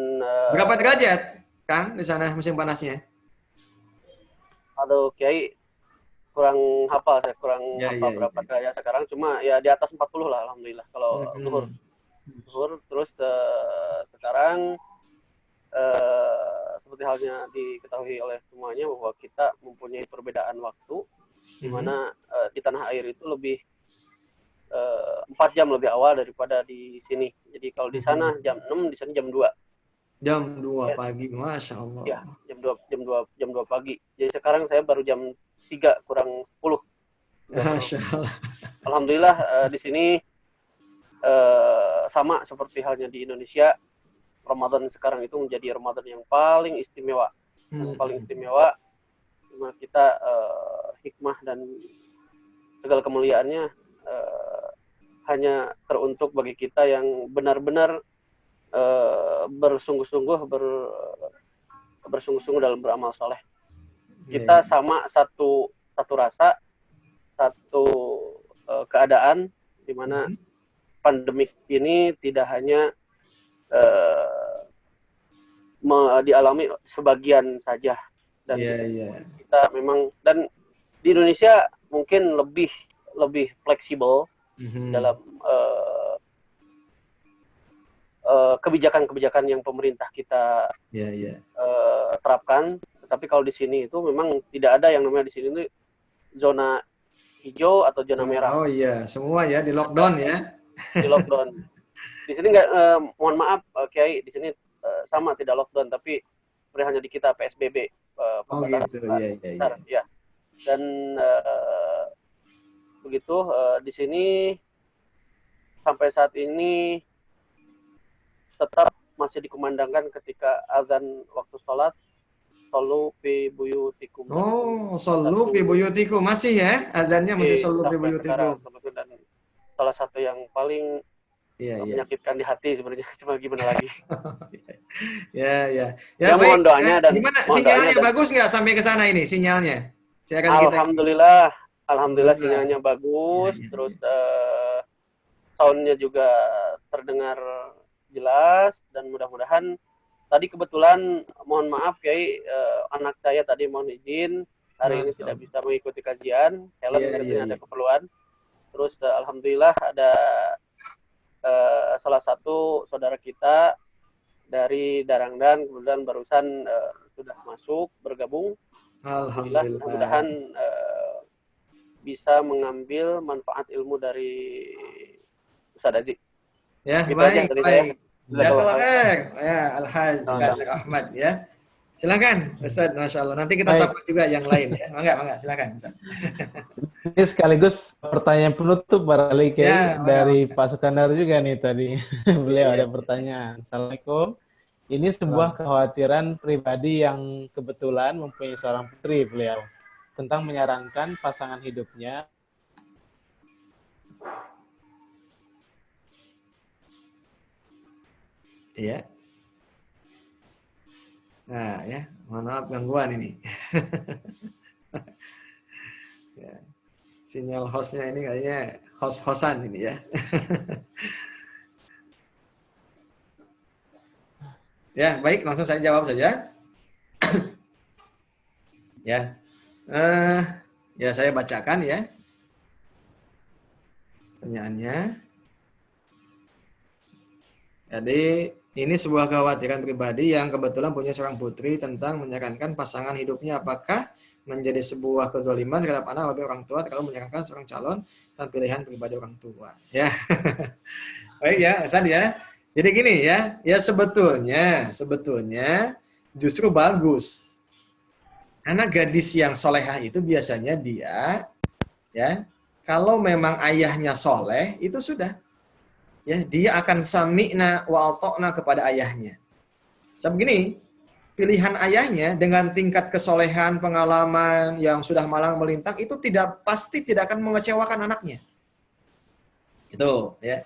berapa derajat kan di sana musim panasnya? Aduh, Kiai kurang hafal, saya kurang hafal berapa derajat sekarang, cuma ya di atas 40 lah alhamdulillah kalau zuhur. Terus sekarang seperti halnya diketahui oleh semuanya bahwa kita mempunyai perbedaan waktu di mana di tanah air itu lebih 4 jam lebih awal daripada di sini. Jadi kalau di sana jam 6, di sana jam 2. Jam 2 pagi, Masya Allah. Ya, jam 2 pagi. Jadi sekarang saya baru jam 3 kurang 10. Masya Allah. Alhamdulillah di sini sama seperti halnya di Indonesia, Ramadan sekarang itu menjadi Ramadan yang paling istimewa. Yang paling istimewa, dimana kita hikmah dan segala kemuliaannya hanya teruntuk bagi kita yang benar-benar bersungguh-sungguh dalam beramal soleh. Kita sama satu rasa, satu keadaan di mana pandemik ini tidak hanya dialami sebagian saja, dan kita memang, dan di Indonesia mungkin lebih fleksibel dalam kebijakan-kebijakan yang pemerintah kita terapkan. Tetapi kalau di sini itu memang tidak ada yang namanya, di sini itu zona hijau atau zona merah. Oh iya, semua ya di lockdown ya. Di lockdown. Di sini nggak, mohon maaf Kiai, di sini sama tidak lockdown, tapi hanya di kita PSBB. Gitu. Ya. Dan begitu di sini sampai saat ini tetap masih dikumandangkan ketika azan waktu sholat, shollu fi buyutikum. Shollu fi buyutikum, masih ya azannya, masih shollu fi buyutikum. Dan salah satu yang paling menyakitkan di hati sebenarnya, cuma gimana lagi. Ya, mohon doanya. Dan gimana sinyalnya, bagus nggak sampai ke sana ini sinyalnya? Alhamdulillah sinyalnya bagus. Terus soundnya juga terdengar jelas, dan mudah-mudahan tadi kebetulan, mohon maaf Kiai, anak saya tadi mohon izin hari ini tidak bisa mengikuti kajian, ada keperluan. Terus alhamdulillah ada salah satu saudara kita dari Darangdan kemudian barusan sudah masuk bergabung. Alhamdulillah, mudah-mudahan bisa mengambil manfaat ilmu dari Ustaz Aziz. Ya, gitu baik. Jazakallah khair. Ya, Al-Hajj Ahmad ya. Silakan Ustaz, Masya Allah. Nanti kita sapa juga yang lain ya. Mangga, silakan Ustaz. Ini sekaligus pertanyaan penutup barangkali dari Pak Sukandar juga nih tadi. Beliau ada pertanyaan. Assalamualaikum. Ini sebuah kekhawatiran pribadi yang kebetulan mempunyai seorang putri beliau tentang menyarankan pasangan hidupnya. Iya. Nah ya, mohon maaf gangguan ini. Ya. Sinyal hostnya ini kayaknya host-hostan ini ya. Ya, baik, langsung saya jawab saja. Ya. Ya saya bacakan ya. Pertanyaannya. Jadi ini sebuah kekhawatiran pribadi yang kebetulan punya seorang putri tentang menyarankan pasangan hidupnya apakah menjadi sebuah kezaliman terhadap anak atau orang tua kalau menyarankan seorang calon dan pilihan pribadi orang tua. Ya, baik ya, Ustaz ya. Jadi gini ya, sebetulnya justru bagus. Anak gadis yang solehah itu biasanya dia, ya, kalau memang ayahnya soleh itu sudah. Ya, dia akan sami'na wa ata'na kepada ayahnya. Sebab begini, pilihan ayahnya dengan tingkat kesolehan, pengalaman yang sudah malang melintang itu pasti tidak akan mengecewakan anaknya. Itu, ya.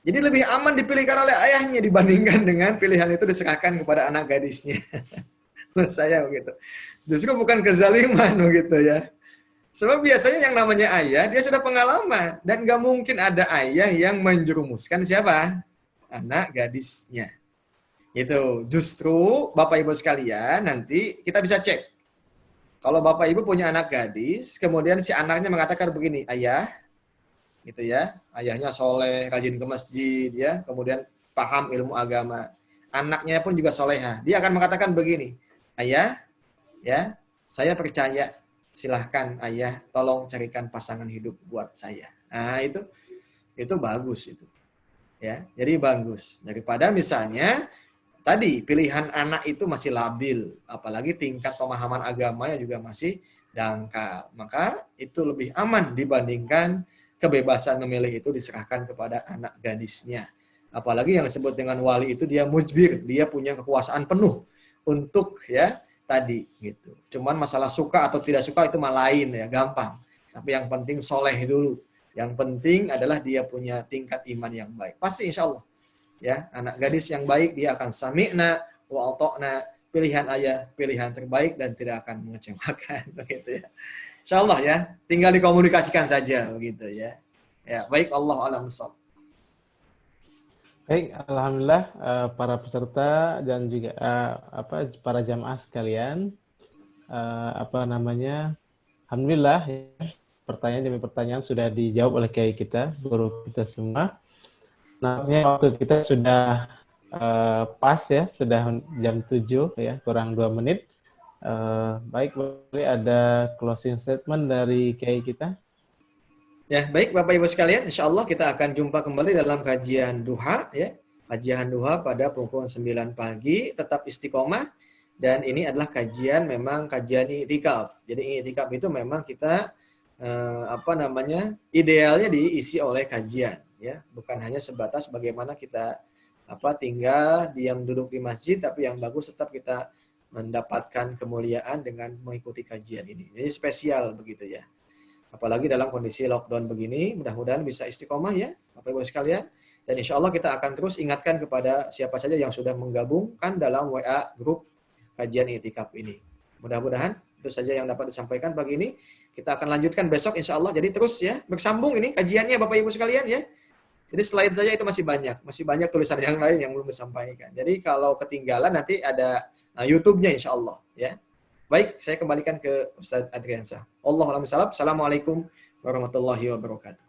Jadi lebih aman dipilihkan oleh ayahnya dibandingkan dengan pilihan itu diserahkan kepada anak gadisnya. Menurut saya begitu. Justru bukan kezaliman begitu ya. Sebab biasanya yang namanya ayah, dia sudah pengalaman. Dan nggak mungkin ada ayah yang menjerumuskan siapa? Anak gadisnya. Itu justru Bapak Ibu sekalian, nanti kita bisa cek. Kalau Bapak Ibu punya anak gadis, kemudian si anaknya mengatakan begini, ayah, gitu ya, ayahnya soleh, rajin ke masjid, ya, kemudian paham ilmu agama. Anaknya pun juga solehah. Dia akan mengatakan begini, ayah, ya, saya percaya. Silahkan ayah, tolong carikan pasangan hidup buat saya. Nah itu bagus itu, ya. Jadi bagus daripada misalnya tadi pilihan anak itu masih labil, apalagi tingkat pemahaman agamanya juga masih dangkal. Maka itu lebih aman dibandingkan kebebasan memilih itu diserahkan kepada anak gadisnya. Apalagi yang disebut dengan wali itu dia mujbir, dia punya kekuasaan penuh untuk ya tadi gitu. Cuman masalah suka atau tidak suka itu mah lain ya, gampang. Tapi yang penting soleh dulu. Yang penting adalah dia punya tingkat iman yang baik. Pasti insya Allah. Ya, anak gadis yang baik dia akan sami'na wa ata'na, pilihan ayah, pilihan terbaik dan tidak akan mengecewakan begitu ya. Insya Allah ya, tinggal dikomunikasikan saja begitu ya. Ya, baik, Allah a'lam bishawab. Baik, alhamdulillah para peserta dan juga para jamaah sekalian, alhamdulillah ya, pertanyaan demi pertanyaan sudah dijawab oleh kiai kita, guru kita semua. Nampaknya waktu kita sudah pas ya, sudah jam 7 ya, kurang 2 menit. Baik, boleh ada closing statement dari kiai kita? Ya, baik Bapak Ibu sekalian, insya Allah kita akan jumpa kembali dalam kajian duha ya. Kajian duha pada pukul 9 pagi, tetap istiqomah. Dan ini adalah kajian memang kajian i'tikaf. Jadi i'tikaf itu memang kita idealnya diisi oleh kajian ya, bukan hanya sebatas bagaimana kita tinggal diam duduk di masjid, tapi yang bagus tetap kita mendapatkan kemuliaan dengan mengikuti kajian ini. Jadi spesial begitu ya. Apalagi dalam kondisi lockdown begini, mudah-mudahan bisa istiqomah ya, Bapak Ibu sekalian. Dan insya Allah kita akan terus ingatkan kepada siapa saja yang sudah menggabungkan dalam WA grup kajian i'tikaf ini. Mudah-mudahan itu saja yang dapat disampaikan pagi ini. Kita akan lanjutkan besok insya Allah. Jadi terus ya, bersambung ini kajiannya Bapak Ibu sekalian ya. Jadi slide saja itu masih banyak tulisan yang lain yang belum disampaikan. Jadi kalau ketinggalan nanti ada YouTube-nya insya Allah ya. Baik, saya kembalikan ke Ustaz Adriansa. Allahu a'lam bishawab. Assalamualaikum warahmatullahi wabarakatuh.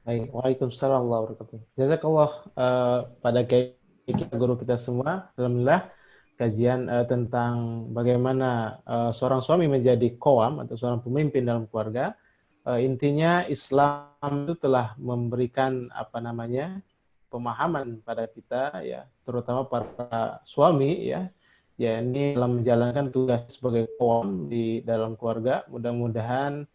Baik, waalaikumsalam warahmatullahi wabarakatuh. Jazakallah pada guru kita semua. Alhamdulillah kajian tentang bagaimana seorang suami menjadi qawam atau seorang pemimpin dalam keluarga. Intinya Islam itu telah memberikan pemahaman pada kita ya, terutama para suami ya. Ya, ini dalam menjalankan tugas sebagai qawam di dalam keluarga. Mudah-mudahan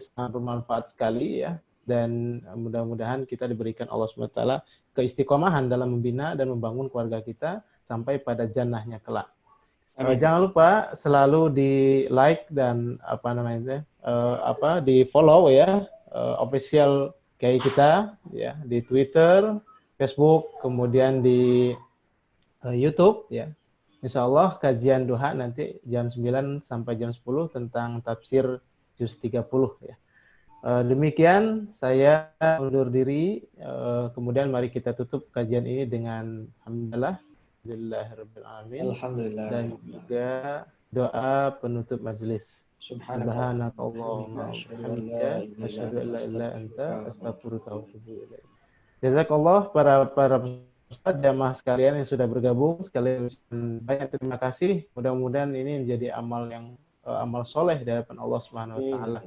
sangat bermanfaat sekali ya, dan mudah-mudahan kita diberikan Allah SWT keistiqomahan dalam membina dan membangun keluarga kita sampai pada jannahnya kelak. Jangan lupa selalu di like dan di follow ya official kiai kita ya di Twitter, Facebook, kemudian di YouTube ya. Insya Allah kajian duha nanti jam 9 sampai jam 10 tentang tafsir juz 30 ya. Demikian saya undur diri. Kemudian mari kita tutup kajian ini dengan alhamdulillah dan juga doa penutup majelis. Subhanakallahumma wa bihamdika asyhadu an la ilaha illa anta astaghfiruka wa atubu ilaik. Jazakallah para jamaah sekalian yang sudah bergabung, sekalian banyak terima kasih. Mudah-mudahan ini menjadi amal soleh di hadapan Allah Subhanahu wa taala.